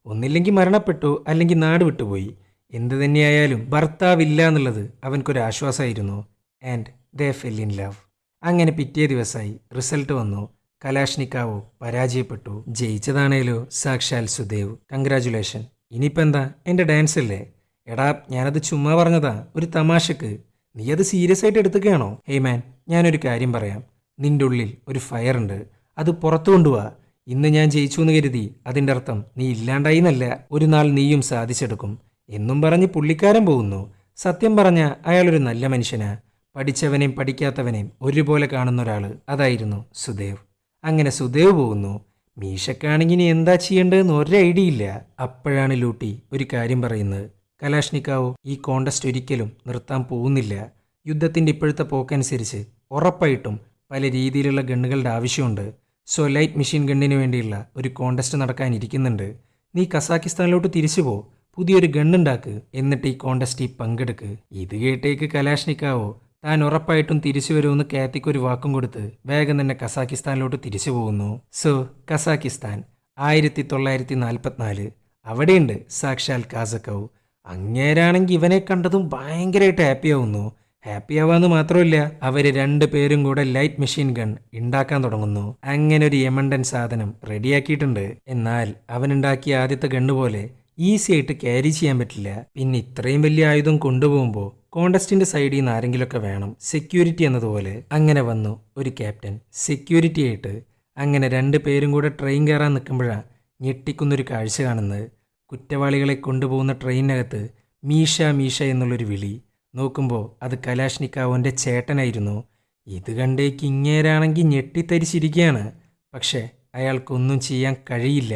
ഒന്നില്ലെങ്കിൽ മരണപ്പെട്ടു, അല്ലെങ്കിൽ നാട് വിട്ടുപോയി. എന്തു തന്നെയായാലും ഭർത്താവില്ല എന്നുള്ളത് അവൻക്കൊരാശ്വാസമായിരുന്നു. And they fell in love. അങ്ങനെ പിറ്റേ ദിവസമായി റിസൾട്ട് വന്നു. കലാഷ്നിക്കാവോ പരാജയപ്പെട്ടു. ജയിച്ചതാണേലോ സാക്ഷാൽ സുദേവ്. കൺഗ്രാജുലേഷൻ. ഇനിയിപ്പോൾ എന്താ, എൻ്റെ ഡാൻസ് അല്ലേ? എടാ, ഞാനത് ചുമ്മാ പറഞ്ഞതാ, ഒരു തമാശക്ക്. നീ അത് സീരിയസ് ആയിട്ട് എടുത്തുകയാണോ? ഹേയ് മാൻ, ഞാനൊരു കാര്യം പറയാം. നിൻ്റെ ഉള്ളിൽ ഒരു ഫയർ ഉണ്ട്, അത് പുറത്തു കൊണ്ടുപോവാ. ഇന്ന് ഞാൻ ജയിച്ചു എന്ന് കരുതി അതിൻ്റെ അർത്ഥം നീ ഇല്ലാണ്ടായി എന്നല്ല. ഒരു നാൾ നീയും സാധിച്ചെടുക്കും എന്നും പറഞ്ഞ് പുള്ളിക്കാരൻ പോകുന്നു. സത്യം പറഞ്ഞ അയാളൊരു നല്ല മനുഷ്യനാ. പഠിച്ചവനെയും പഠിക്കാത്തവനെയും ഒരുപോലെ കാണുന്ന ഒരാൾ. അതായിരുന്നു സുദേവ്. അങ്ങനെ സുദേവ് പോകുന്നു. മീശക്കാണെങ്കിൽ ഇനി എന്താ ചെയ്യേണ്ടതെന്ന് ഒരു ഐഡിയ ഇല്ല. അപ്പോഴാണ് ലൂട്ടി ഒരു കാര്യം പറയുന്നത്. കലാഷ്നിക്കാവോ ഈ കോണ്ടസ്റ്റ് ഒരിക്കലും നിർത്താൻ പോകുന്നില്ല. യുദ്ധത്തിൻ്റെ ഇപ്പോഴത്തെ പോക്കനുസരിച്ച് ഉറപ്പായിട്ടും പല രീതിയിലുള്ള ഗണ്ണുകളുടെ ആവശ്യമുണ്ട്. സോ ലൈറ്റ് മെഷീൻ ഗണ്ണിന് വേണ്ടിയുള്ള ഒരു കോണ്ടസ്റ്റ് നടക്കാനിരിക്കുന്നുണ്ട്. നീ കസാക്കിസ്ഥാനിലോട്ട് തിരിച്ചു പോ, പുതിയൊരു ഗണ്ണുണ്ടാക്ക്, എന്നിട്ട് ഈ കോണ്ടസ്റ്റിൽ പങ്കെടുക്ക്. ഇത് കേട്ടേക്ക് കലാഷ്നിക്കാവോ താൻ ഉറപ്പായിട്ടും തിരിച്ചു വരുമെന്ന് കാത്തിക്കൊരു വാക്കും കൊടുത്ത് വേഗം തന്നെ കസാക്കിസ്ഥാനിലോട്ട് തിരിച്ചു പോകുന്നു. So Kazakhstan 1944. അവിടെയുണ്ട് സാക്ഷാൽ കാസക്കവ്. അങ്ങേരാണെങ്കിൽ ഇവനെ കണ്ടതും ഭയങ്കരമായിട്ട് ഹാപ്പിയാവുന്നു. ഹാപ്പിയാവാന്ന് മാത്രമല്ല, അവർ രണ്ടുപേരും കൂടെ ലൈറ്റ് മെഷീൻ ഗൺ ഉണ്ടാക്കാൻ തുടങ്ങുന്നു. അങ്ങനെ ഒരു യമണ്ടൻ സാധനം റെഡിയാക്കിയിട്ടുണ്ട്. എന്നാൽ അവനുണ്ടാക്കിയ ആദ്യത്തെ ഗണ്ണ് പോലെ ഈസി ആയിട്ട് ക്യാരി ചെയ്യാൻ പറ്റില്ല. പിന്നെ ഇത്രയും വലിയ ആയുധം കൊണ്ടുപോകുമ്പോൾ കോണ്ടസ്റ്റിന്റെ സൈഡിൽ നിന്ന് ആരെങ്കിലുമൊക്കെ വേണം, സെക്യൂരിറ്റി എന്നതുപോലെ. അങ്ങനെ വന്നു ഒരു ക്യാപ്റ്റൻ സെക്യൂരിറ്റി ആയിട്ട്. അങ്ങനെ രണ്ടു പേരും കൂടെ ട്രെയിൻ കയറാൻ നിൽക്കുമ്പോഴാണ് ഞെട്ടിക്കുന്നൊരു കാഴ്ച കാണുന്നത്. കുറ്റവാളികളെ കൊണ്ടുപോകുന്ന ട്രെയിനകത്ത് മീഷ മീഷ എന്നുള്ളൊരു വിളി. നോക്കുമ്പോൾ അത് കലാഷ്നിക്കാവോൻ്റെ ചേട്ടനായിരുന്നു. ഇത് കണ്ടേക്ക് ഇങ്ങേരാണെങ്കിൽ ഞെട്ടിത്തരിച്ചിരിക്കുകയാണ്. പക്ഷേ അയാൾക്കൊന്നും ചെയ്യാൻ കഴിയില്ല.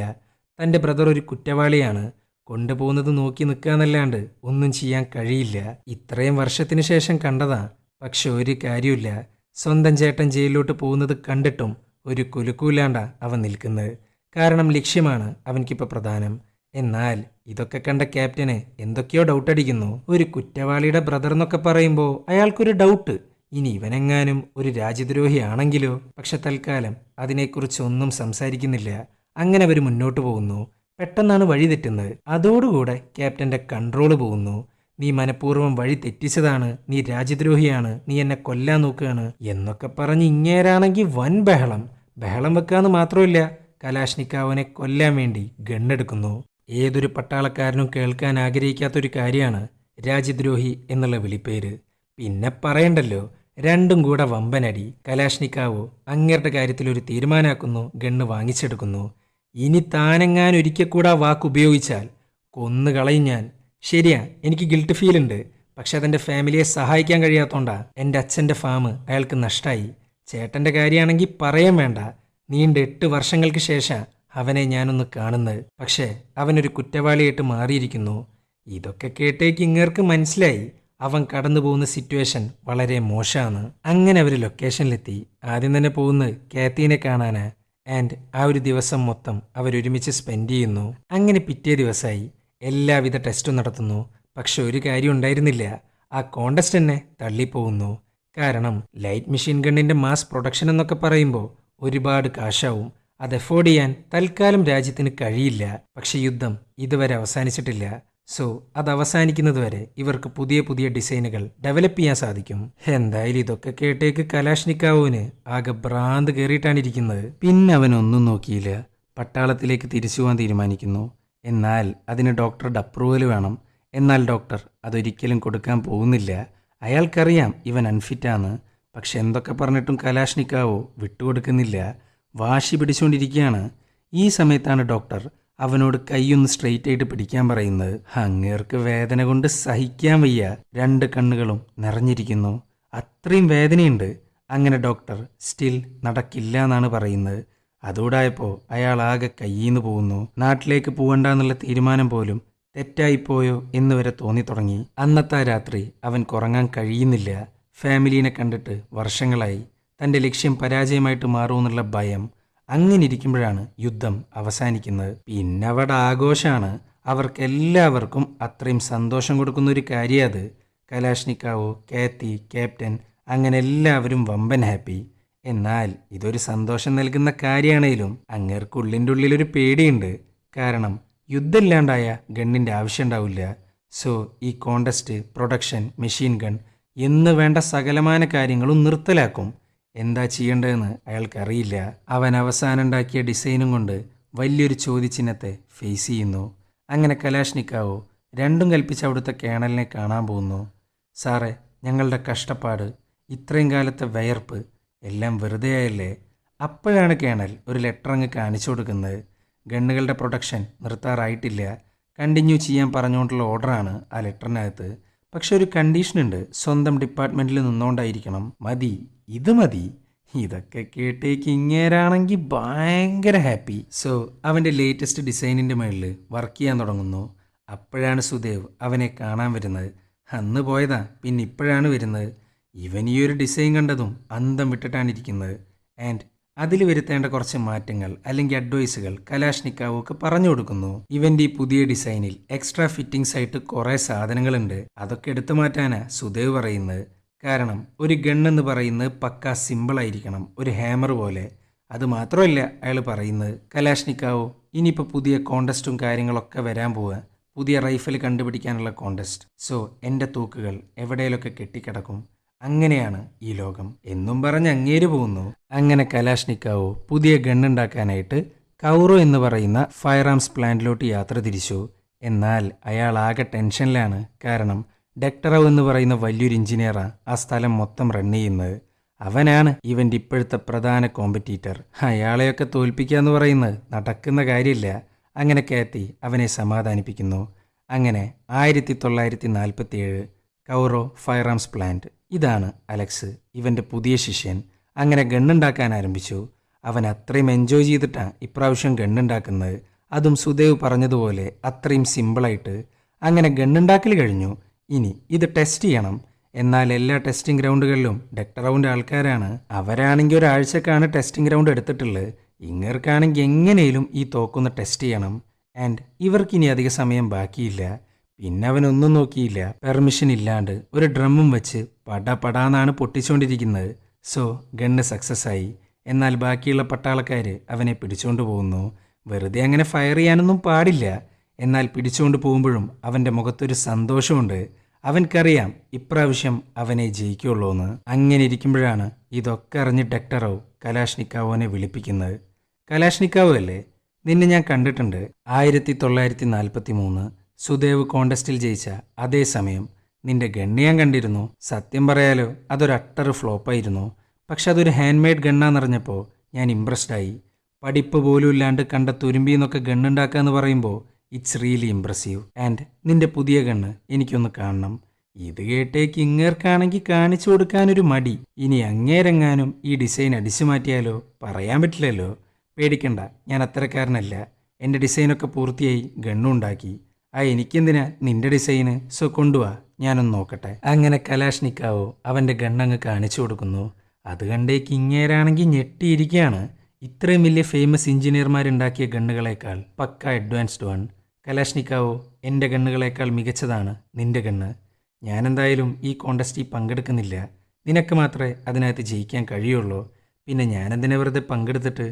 തൻ്റെ ബ്രദർ ഒരു കുറ്റവാളിയാണ്. കൊണ്ടുപോകുന്നത് നോക്കി നിൽക്കാന്നല്ലാണ്ട് ഒന്നും ചെയ്യാൻ കഴിയില്ല. ഇത്രയും വർഷത്തിന് ശേഷം കണ്ടതാ. പക്ഷെ ഒരു കാര്യമില്ല. സ്വന്തം ചേട്ടൻ ജയിലിലോട്ട് പോകുന്നത് കണ്ടിട്ടും ഒരു കുലുക്കൂലാണ്ട അവൻ നിൽക്കുന്നത്. കാരണം ലക്ഷ്യമാണ് അവൻക്കിപ്പോൾ പ്രധാനം. എന്നാൽ ഇതൊക്കെ കണ്ട ക്യാപ്റ്റന് എന്തൊക്കെയോ ഡൗട്ട് അടിക്കുന്നു. ഒരു കുറ്റവാളിയുടെ ബ്രദർ എന്നൊക്കെ പറയുമ്പോൾ അയാൾക്കൊരു ഡൗട്ട്, ഇനി ഇവനെങ്ങാനും ഒരു രാജ്യദ്രോഹിയാണെങ്കിലോ. പക്ഷെ തൽക്കാലം അതിനെക്കുറിച്ച് ഒന്നും സംസാരിക്കുന്നില്ല. അങ്ങനെ അവർ മുന്നോട്ട് പോകുന്നു. പെട്ടെന്നാണ് വഴി തെറ്റുന്നത്. അതോടുകൂടെ ക്യാപ്റ്റന്റെ കൺട്രോള് പോകുന്നു. നീ മനഃപൂർവ്വം വഴി തെറ്റിച്ചതാണ്, നീ രാജ്യദ്രോഹിയാണ്, നീ എന്നെ കൊല്ലാൻ നോക്കുകയാണ് എന്നൊക്കെ പറഞ്ഞ് ഇങ്ങേരാണെങ്കിൽ വൻ ബഹളം വെക്കാന്ന് മാത്രമല്ല, കലാഷ്നിക്കോവിനെ കൊല്ലാൻ വേണ്ടി ഗണ്ണെടുക്കുന്നു. ഏതൊരു പട്ടാളക്കാരനും കേൾക്കാൻ ആഗ്രഹിക്കാത്തൊരു കാര്യമാണ് രാജ്യദ്രോഹി എന്നുള്ള വിളിപ്പേര്. പിന്നെ പറയണ്ടല്ലോ, രണ്ടും കൂടെ വമ്പനടി. കലാഷ്നിക്കോവ് അങ്ങേരുടെ കാര്യത്തിൽ ഒരു തീരുമാനമാക്കുന്നു, ഗണ്ണ് വാങ്ങിച്ചെടുക്കുന്നു. ഇനി താനെങ്ങാൻ ഒരിക്കൽ കൂടെ ആ വാക്ക് ഉപയോഗിച്ചാൽ കൊന്നുകളയും ഞാൻ. ശരിയാ, എനിക്ക് ഗിൽട്ട് ഫീൽ ഉണ്ട്. പക്ഷെ അതെൻ്റെ ഫാമിലിയെ സഹായിക്കാൻ കഴിയാത്തോണ്ടാ. എൻ്റെ അച്ഛൻ്റെ ഫാം അയാൾക്ക് നഷ്ടമായി. ചേട്ടൻ്റെ കാര്യമാണെങ്കിൽ പറയാൻ വേണ്ട. നീണ്ട 8 വർഷങ്ങൾക്ക് ശേഷം അവനെ ഞാനൊന്ന് കാണുന്നത്. പക്ഷേ അവനൊരു കുറ്റവാളിയായിട്ട് മാറിയിരിക്കുന്നു. ഇതൊക്കെ കേട്ടേക്ക് ഇങ്ങേർക്ക് മനസ്സിലായി അവൻ കടന്നു പോകുന്ന സിറ്റുവേഷൻ വളരെ മോശമാണ്. അങ്ങനെ അവർ ലൊക്കേഷനിലെത്തി. ആദ്യം തന്നെ പോകുന്നത് കാത്തീനെ കാണാനാ. ആൻഡ് ആ ഒരു ദിവസം മൊത്തം അവരൊരുമിച്ച് സ്പെൻഡ് ചെയ്യുന്നു. അങ്ങനെ പിറ്റേ ദിവസമായി. എല്ലാവിധ ടെസ്റ്റും നടത്തുന്നു. പക്ഷെ ഒരു കാര്യം ഉണ്ടായിരുന്നില്ല, ആ കോണ്ടസ്റ്റ് തന്നെ തള്ളിപ്പോകുന്നു. കാരണം ലൈറ്റ് മെഷീൻ ഗണ്ണിൻ്റെ മാസ് പ്രൊഡക്ഷൻ എന്നൊക്കെ പറയുമ്പോൾ ഒരുപാട് കാശാവും. അത് എഫോർഡ് ചെയ്യാൻ തൽക്കാലം രാജ്യത്തിന് കഴിയില്ല. പക്ഷെ യുദ്ധം ഇതുവരെ അവസാനിച്ചിട്ടില്ല. സോ അത് അവസാനിക്കുന്നത് വരെ ഇവർക്ക് പുതിയ പുതിയ ഡിസൈനുകൾ ഡെവലപ്പ് ചെയ്യാൻ സാധിക്കും. എന്തായാലും ഇതൊക്കെ കേട്ടേക്ക് കലാഷ്നിക്കോവിന് ആകെ ഭ്രാന്ത് കയറിയിട്ടാണിരിക്കുന്നത്. പിന്നെ അവനൊന്നും നോക്കിയില്ല, പട്ടാളത്തിലേക്ക് തിരിച്ചു പോകാൻ തീരുമാനിക്കുന്നു. എന്നാൽ അതിന് ഡോക്ടറുടെ അപ്രൂവൽ വേണം. എന്നാൽ ഡോക്ടർ അതൊരിക്കലും കൊടുക്കാൻ പോകുന്നില്ല. അയാൾക്കറിയാം ഇവൻ അൺഫിറ്റാണ്. പക്ഷെ എന്തൊക്കെ പറഞ്ഞിട്ടും കലാഷ്നിക്കോവ് വിട്ടുകൊടുക്കുന്നില്ല. വാശി പിടിച്ചുകൊണ്ടിരിക്കുകയാണ്. ഈ സമയത്താണ് ഡോക്ടർ അവനോട് കൈയൊന്ന് സ്ട്രെയിറ്റ് ആയിട്ട് പിടിക്കാൻ പറയുന്നത്. അങ്ങേർക്ക് വേദന കൊണ്ട് സഹിക്കാൻ വയ്യ. 2 കണ്ണുകളും നിറഞ്ഞിരിക്കുന്നു. അത്രയും വേദനയുണ്ട്. അങ്ങനെ ഡോക്ടർ സ്റ്റിൽ നടക്കില്ല എന്നാണ് പറയുന്നത്. അതോടായപ്പോൾ അയാൾ ആകെ കയ്യിന്ന് പോകുന്നു. നാട്ടിലേക്ക് പോകണ്ടെന്നുള്ള തീരുമാനം പോലും തെറ്റായിപ്പോയോ എന്ന് വരെ തോന്നിത്തുടങ്ങി. അന്നത്തെ രാത്രി അവൻ ഉറങ്ങാൻ കഴിയുന്നില്ല. ഫാമിലീനെ കണ്ടിട്ട് വർഷങ്ങളായി. തൻ്റെ ലക്ഷ്യം പരാജയമായിട്ട് മാറുമെന്നുള്ള ഭയം. അങ്ങനെ ഇരിക്കുമ്പോഴാണ് യുദ്ധം അവസാനിക്കുന്നത്. പിന്നെ അവിടെ ആഘോഷമാണ്. അവർക്കെല്ലാവർക്കും അത്രയും സന്തോഷം കൊടുക്കുന്ന ഒരു കാര്യം അത്. കലാഷ്നിക്കോവ്, കാത്തി, ക്യാപ്റ്റൻ, അങ്ങനെ എല്ലാവരും വമ്പൻ ഹാപ്പി. എന്നാൽ ഇതൊരു സന്തോഷം നൽകുന്ന കാര്യമാണേലും അങ്ങേർക്കുള്ളിൻ്റെ ഉള്ളിലൊരു പേടിയുണ്ട്. കാരണം യുദ്ധമില്ലാണ്ടായ ഗണ്ണിൻ്റെ ആവശ്യം ഉണ്ടാവില്ല. സോ ഈ കോണ്ടസ്റ്റ്, പ്രൊഡക്ഷൻ, മെഷീൻ ഗൺ എന്ന് വേണ്ട സകലമാന കാര്യങ്ങളും നിർത്തലാക്കും. എന്താ ചെയ്യേണ്ടതെന്ന് അയാൾക്കറിയില്ല. അവൻ അവസാനം ഉണ്ടാക്കിയ ഡിസൈനും കൊണ്ട് വലിയൊരു ചോദ്യചിഹ്നത്തെ ഫേസ് ചെയ്യുന്നു. അങ്ങനെ കലാഷ്നിക്കോവ് രണ്ടും കൽപ്പിച്ച് അവിടുത്തെ കേണലിനെ കാണാൻ പോകുന്നു. സാറേ, ഞങ്ങളുടെ കഷ്ടപ്പാട്, ഇത്രയും കാലത്തെ വയർപ്പ് എല്ലാം വെറുതെ ആയല്ലേ? അപ്പോഴാണ് കേണൽ ഒരു ലെറ്റർ അങ്ങ് കാണിച്ചു കൊടുക്കുന്നത്. ഗണ്ണുകളുടെ പ്രൊഡക്ഷൻ നിർത്താറായിട്ടില്ല, കണ്ടിന്യൂ ചെയ്യാൻ പറഞ്ഞുകൊണ്ടുള്ള ഓർഡറാണ് ആ ലെറ്ററിനകത്ത്. പക്ഷെ ഒരു കണ്ടീഷനുണ്ട്, സ്വന്തം ഡിപ്പാർട്ട്മെൻറ്റിൽ നിന്നുകൊണ്ടായിരിക്കണം. മതി, ഇത് മതി. ഇതൊക്കെ കേട്ടേക്ക് ഇങ്ങേരാണെങ്കിൽ ഭയങ്കര ഹാപ്പി. സോ അവൻ്റെ ലേറ്റസ്റ്റ് ഡിസൈനിൻ്റെ മുകളിൽ വർക്ക് ചെയ്യാൻ തുടങ്ങുന്നു. അപ്പോഴാണ് സുദേവ് അവനെ കാണാൻ വരുന്നത്. അന്ന് പോയതാ, പിന്നെ ഇപ്പോഴാണ് വരുന്നത്. ഇവൻ ഈ ഒരു ഡിസൈൻ കണ്ടതും അന്തം വിട്ടിട്ടാണ് ഇരിക്കുന്നത്. ആൻഡ് അതിൽ വരുത്തേണ്ട കുറച്ച് മാറ്റങ്ങൾ അല്ലെങ്കിൽ അഡ്വൈസുകൾ കലാഷ്നിക്കോവ് പറഞ്ഞു കൊടുക്കുന്നു. ഇവൻ്റെ ഈ പുതിയ ഡിസൈനിൽ എക്സ്ട്രാ ഫിറ്റിംഗ്സ് ആയിട്ട് കുറേ സാധനങ്ങളുണ്ട്. അതൊക്കെ എടുത്തു മാറ്റാനാ സുദേവ് പറയുന്നത്. കാരണം ഒരു ഗണ്ണെന്ന് പറയുന്നത് പക്കാ സിമ്പിളായിരിക്കണം, ഒരു ഹാമർ പോലെ. അത് മാത്രമല്ല അയാൾ പറയുന്നത്, കലാഷ്നിക്കോവ് ഇനിയിപ്പോൾ പുതിയ കോണ്ടസ്റ്റും കാര്യങ്ങളൊക്കെ വരാൻ പോവുക. പുതിയ റൈഫിൾ കണ്ടുപിടിക്കാനുള്ള കോണ്ടസ്റ്റ്. സോ എൻ്റെ തൂക്കുകൾ എവിടെയെങ്കിലൊക്കെ കെട്ടിക്കിടക്കും. അങ്ങനെയാണ് ഈ ലോകം എന്നും പറഞ്ഞ് അങ്ങേര് പോകുന്നു. അങ്ങനെ കലാഷ്നിക്കോവ് പുതിയ ഗണ്ണുണ്ടാക്കാനായിട്ട് കൗറോ എന്ന് പറയുന്ന ഫയർ ആംസ് പ്ലാന്റിലോട്ട് യാത്ര തിരിച്ചു. എന്നാൽ അയാൾ ആകെ ടെൻഷനിലാണ്. കാരണം ഡെക്ടറവ് എന്ന് പറയുന്ന വലിയൊരു എഞ്ചിനീയറാണ് ആ സ്ഥലം മൊത്തം റൺ ചെയ്യുന്നത്. അവനാണ് ഇവൻ്റെ ഇപ്പോഴത്തെ പ്രധാന കോമ്പറ്റീറ്റർ. അയാളെയൊക്കെ തോൽപ്പിക്കുക എന്ന് പറയുന്നത് നടക്കുന്ന കാര്യമില്ല. അങ്ങനെ കാത്തി അവനെ സമാധാനിപ്പിക്കുന്നു. അങ്ങനെ 1947 കൗറോ ഫയർ ആംസ് പ്ലാന്റ്. ഇതാണ് അലക്സ്, ഇവൻ്റെ പുതിയ ശിഷ്യൻ. അങ്ങനെ ഗണ്ണുണ്ടാക്കാൻ ആരംഭിച്ചു. അവൻ അത്രയും എൻജോയ് ചെയ്തിട്ടാണ് ഇപ്രാവശ്യം ഗണ്ണുണ്ടാക്കുന്നത്. അതും സുദേവ് പറഞ്ഞതുപോലെ അത്രയും സിമ്പിളായിട്ട്. അങ്ങനെ ഗണ്ണുണ്ടാക്കൽ കഴിഞ്ഞു. ഇനി ഇത് ടെസ്റ്റ് ചെയ്യണം. എന്നാൽ എല്ലാ ടെസ്റ്റിംഗ് ഗ്രൗണ്ടുകളിലും ഡെക്ടറൗണ്ട് ആൾക്കാരാണ്. അവരാണെങ്കിൽ ഒരാഴ്ചക്കാണ് ടെസ്റ്റിംഗ് ഗ്രൗണ്ട് എടുത്തിട്ടുള്ളത്. ഇങ്ങർക്കാണെങ്കിൽ എങ്ങനെയും ഈ തോക്കൊന്ന് ടെസ്റ്റ് ചെയ്യണം. ആൻഡ് ഇവർക്കിനി അധിക സമയം ബാക്കിയില്ല. പിന്നെ അവനൊന്നും നോക്കിയില്ല. പെർമിഷൻ ഇല്ലാണ്ട് ഒരു ഡ്രമ്മും വെച്ച് പടാന്നാണ് പൊട്ടിച്ചുകൊണ്ടിരിക്കുന്നത്. സോ ഗണ്ണ് സക്സസ് ആയി. എന്നാൽ ബാക്കിയുള്ള പട്ടാളക്കാർ അവനെ പിടിച്ചുകൊണ്ട് പോകുന്നു. വെറുതെ അങ്ങനെ ഫയർ ചെയ്യാനൊന്നും പാടില്ല. എന്നാൽ പിടിച്ചുകൊണ്ട് പോകുമ്പോഴും അവൻ്റെ മുഖത്തൊരു സന്തോഷമുണ്ട്. അവൻക്കറിയാം ഇപ്രാവശ്യം അവനെ ജയിക്കുള്ളൂന്ന്. അങ്ങനെ ഇരിക്കുമ്പോഴാണ് ഇതൊക്കെ അറിഞ്ഞ് ഡക്ടറോ കലാഷ്നിക്കാവോനെ വിളിപ്പിക്കുന്നത്. കലാഷ്നിക്കാവോ അല്ലേ, നിന്നെ ഞാൻ കണ്ടിട്ടുണ്ട്. 1943 സുദേവ് കോണ്ടസ്റ്റിൽ ജയിച്ച അതേ സമയം നിന്റെ ഗണ്ണ് ഞാൻ കണ്ടിരുന്നു. സത്യം പറയാലോ അതൊരു അട്ടർ ഫ്ലോപ്പായിരുന്നു. പക്ഷെ അതൊരു ഹാൻഡ് മെയ്ഡ് ഗണ്ണാന്നറിഞ്ഞപ്പോൾ ഞാൻ ഇംപ്രസ്ഡായി. പഠിപ്പ് പോലും ഇല്ലാണ്ട് കണ്ട തുരുമ്പിന്നൊക്കെ ഗണ്ണുണ്ടാക്കുക എന്ന് പറയുമ്പോൾ ഇറ്റ്സ് റിയലി ഇംപ്രസീവ്. ആൻഡ് നിന്റെ പുതിയ ഗണ്ണ് എനിക്കൊന്ന് കാണണം. ഇത് കേട്ടേക്ക് ഇങ്ങേർക്കാണെങ്കിൽ കാണിച്ചു കൊടുക്കാനൊരു മടി. ഇനി അങ്ങേരെങ്ങാനും ഈ ഡിസൈൻ അടിച്ചു മാറ്റിയാലോ പറയാൻ പറ്റില്ലല്ലോ. പേടിക്കണ്ട, ഞാൻ അത്തരക്കാരനല്ല. എൻ്റെ ഡിസൈനൊക്കെ പൂർത്തിയായി ഗണ്ണുണ്ടാക്കി. എനിക്കെന്തിനാ നിന്റെ ഡിസൈന്? സോ കൊണ്ടുവാ, ഞാനൊന്ന് നോക്കട്ടെ. അങ്ങനെ കലാഷ്നിക്കാവോ അവൻ്റെ ഗണ്ണങ്ങ് കാണിച്ചു കൊടുക്കുന്നു. അത് കണ്ടേക്ക് ഇങ്ങേരാണെങ്കിൽ ഞെട്ടിയിരിക്കുകയാണ്. ഇത്രയും വലിയ ഫേമസ് എഞ്ചിനീയർമാരുണ്ടാക്കിയ ഗണ്ണുകളേക്കാൾ പക്ക അഡ്വാൻസ്ഡ് വൺ. കലാഷ്നിക്കാവോ, എൻ്റെ ഗണ്ണുകളേക്കാൾ മികച്ചതാണ് നിന്റെ ഗണ്ണ്. ഞാനെന്തായാലും ഈ കോണ്ടസ്റ്റിൽ പങ്കെടുക്കുന്നില്ല. നിനക്ക് മാത്രമേ അതിനകത്ത് ജയിക്കാൻ കഴിയുള്ളൂ. പിന്നെ ഞാനെന്തിനെ വെറുതെ പങ്കെടുത്തിട്ട്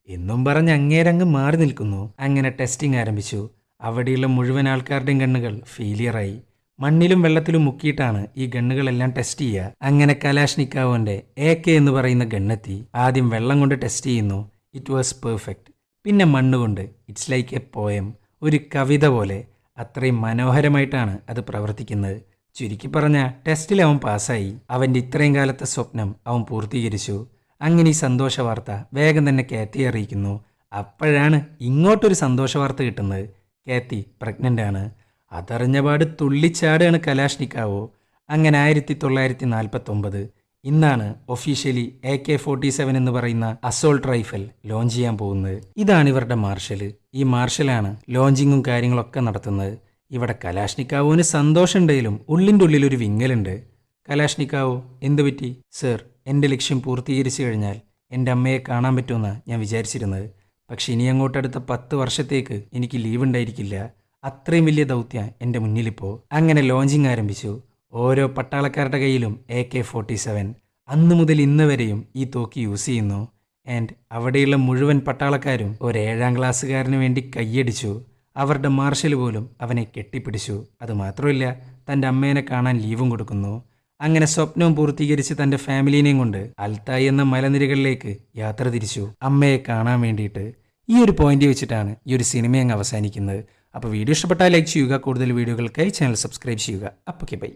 എന്നും പറഞ്ഞ് അങ്ങേരങ്ങ് മാറി നിൽക്കുന്നു. അങ്ങനെ ടെസ്റ്റിംഗ് ആരംഭിച്ചു. അവിടെയുള്ള മുഴുവൻ ആൾക്കാരുടെയും ഗണ്ണുകൾ ഫെയിലിയറായി. മണ്ണിലും വെള്ളത്തിലും മുക്കിയിട്ടാണ് ഈ ഗണ്ണുകളെല്ലാം ടെസ്റ്റ് ചെയ്യുക. അങ്ങനെ കലാഷ്നിക്കാവോൻ്റെ AK എന്ന് പറയുന്ന ഗണ്ണെത്തി. ആദ്യം വെള്ളം കൊണ്ട് ടെസ്റ്റ് ചെയ്യുന്നു. It was perfect. പിന്നെ മണ്ണുകൊണ്ട് ഇറ്റ്സ് ലൈക്ക് എ പോയം, ഒരു കവിത പോലെ. അത്രയും മനോഹരമായിട്ടാണ് അത് പ്രവർത്തിക്കുന്നത്. ചുരുക്കി പറഞ്ഞ ടെസ്റ്റിൽ അവൻ പാസ്സായി. അവൻ്റെ ഇത്രയും കാലത്തെ സ്വപ്നം അവൻ പൂർത്തീകരിച്ചു. അങ്ങനെ ഈ സന്തോഷ വാർത്ത വേഗം തന്നെ കാത്തിയെ അറിയിക്കുന്നു. അപ്പോഴാണ് ഇങ്ങോട്ടൊരു സന്തോഷ വാർത്ത കിട്ടുന്നത്. കാത്തി പ്രഗ്നൻ്റ് ആണ്. അതറിഞ്ഞപാട് തുള്ളിച്ചാടുകയാണ് കലാഷ്നിക്കാവോ. അങ്ങനെ 1949 ഇന്നാണ് ഒഫീഷ്യലി AK-47 എന്ന് പറയുന്ന അസോൾട്ട് റൈഫിൾ ലോഞ്ച് ചെയ്യാൻ പോകുന്നത്. ഇതാണ് ഇവരുടെ മാർഷൽ. ഈ മാർഷലാണ് ലോഞ്ചിങ്ങും കാര്യങ്ങളൊക്കെ നടത്തുന്നത്. ഇവിടെ കലാഷ്നിക്കാവോന് സന്തോഷമുണ്ടെങ്കിലും ഉള്ളിൻ്റെ ഉള്ളിലൊരു വിങ്ങലുണ്ട്. കലാഷ്നിക്കാവോ, എന്തു പറ്റി? സർ, എൻ്റെ ലക്ഷ്യം പൂർത്തീകരിച്ചു കഴിഞ്ഞാൽ എൻ്റെ അമ്മയെ കാണാൻ പറ്റുമെന്നാണ് ഞാൻ വിചാരിച്ചിരുന്നത്. പക്ഷെ ഇനി അങ്ങോട്ടടുത്ത 10 വർഷത്തേക്ക് എനിക്ക് ലീവ് ഉണ്ടായിരിക്കില്ല. അത്രയും വലിയ ദൗത്യം എൻ്റെ മുന്നിലിപ്പോൾ. അങ്ങനെ ലോഞ്ചിങ് ആരംഭിച്ചു. ഓരോ പട്ടാളക്കാരുടെ കയ്യിലും AK-47. അന്ന് മുതൽ ഇന്ന് വരെയും ഈ തോക്ക് യൂസ് ചെയ്യുന്നു. ആൻഡ് അവിടെയുള്ള മുഴുവൻ പട്ടാളക്കാരും ഒരു 7ാം ക്ലാസ്സുകാരന് വേണ്ടി കയ്യടിച്ചു. അവരുടെ മാർഷൽ പോലും അവനെ കെട്ടിപ്പിടിച്ചു. അതുമാത്രമല്ല, തൻ്റെ അമ്മേനെ കാണാൻ ലീവും കൊടുക്കുന്നു. അങ്ങനെ സ്വപ്നവും പൂർത്തീകരിച്ച് തൻ്റെ ഫാമിലിനെയും കൊണ്ട് അൽത്തായി എന്ന മലനിരകളിലേക്ക് യാത്ര തിരിച്ചു അമ്മയെ കാണാൻ വേണ്ടിയിട്ട്. ഈ ഒരു പോയിന്റ് വെച്ചിട്ടാണ് ഈ ഒരു സിനിമ അങ്ങ് അവസാനിക്കുന്നത്. അപ്പോൾ വീഡിയോ ഇഷ്ടപ്പെട്ടാൽ ലൈക്ക് ചെയ്യുക. കൂടുതൽ വീഡിയോകൾക്കായി ചാനൽ സബ്സ്ക്രൈബ് ചെയ്യുക. അപ്പോൾ ബൈ.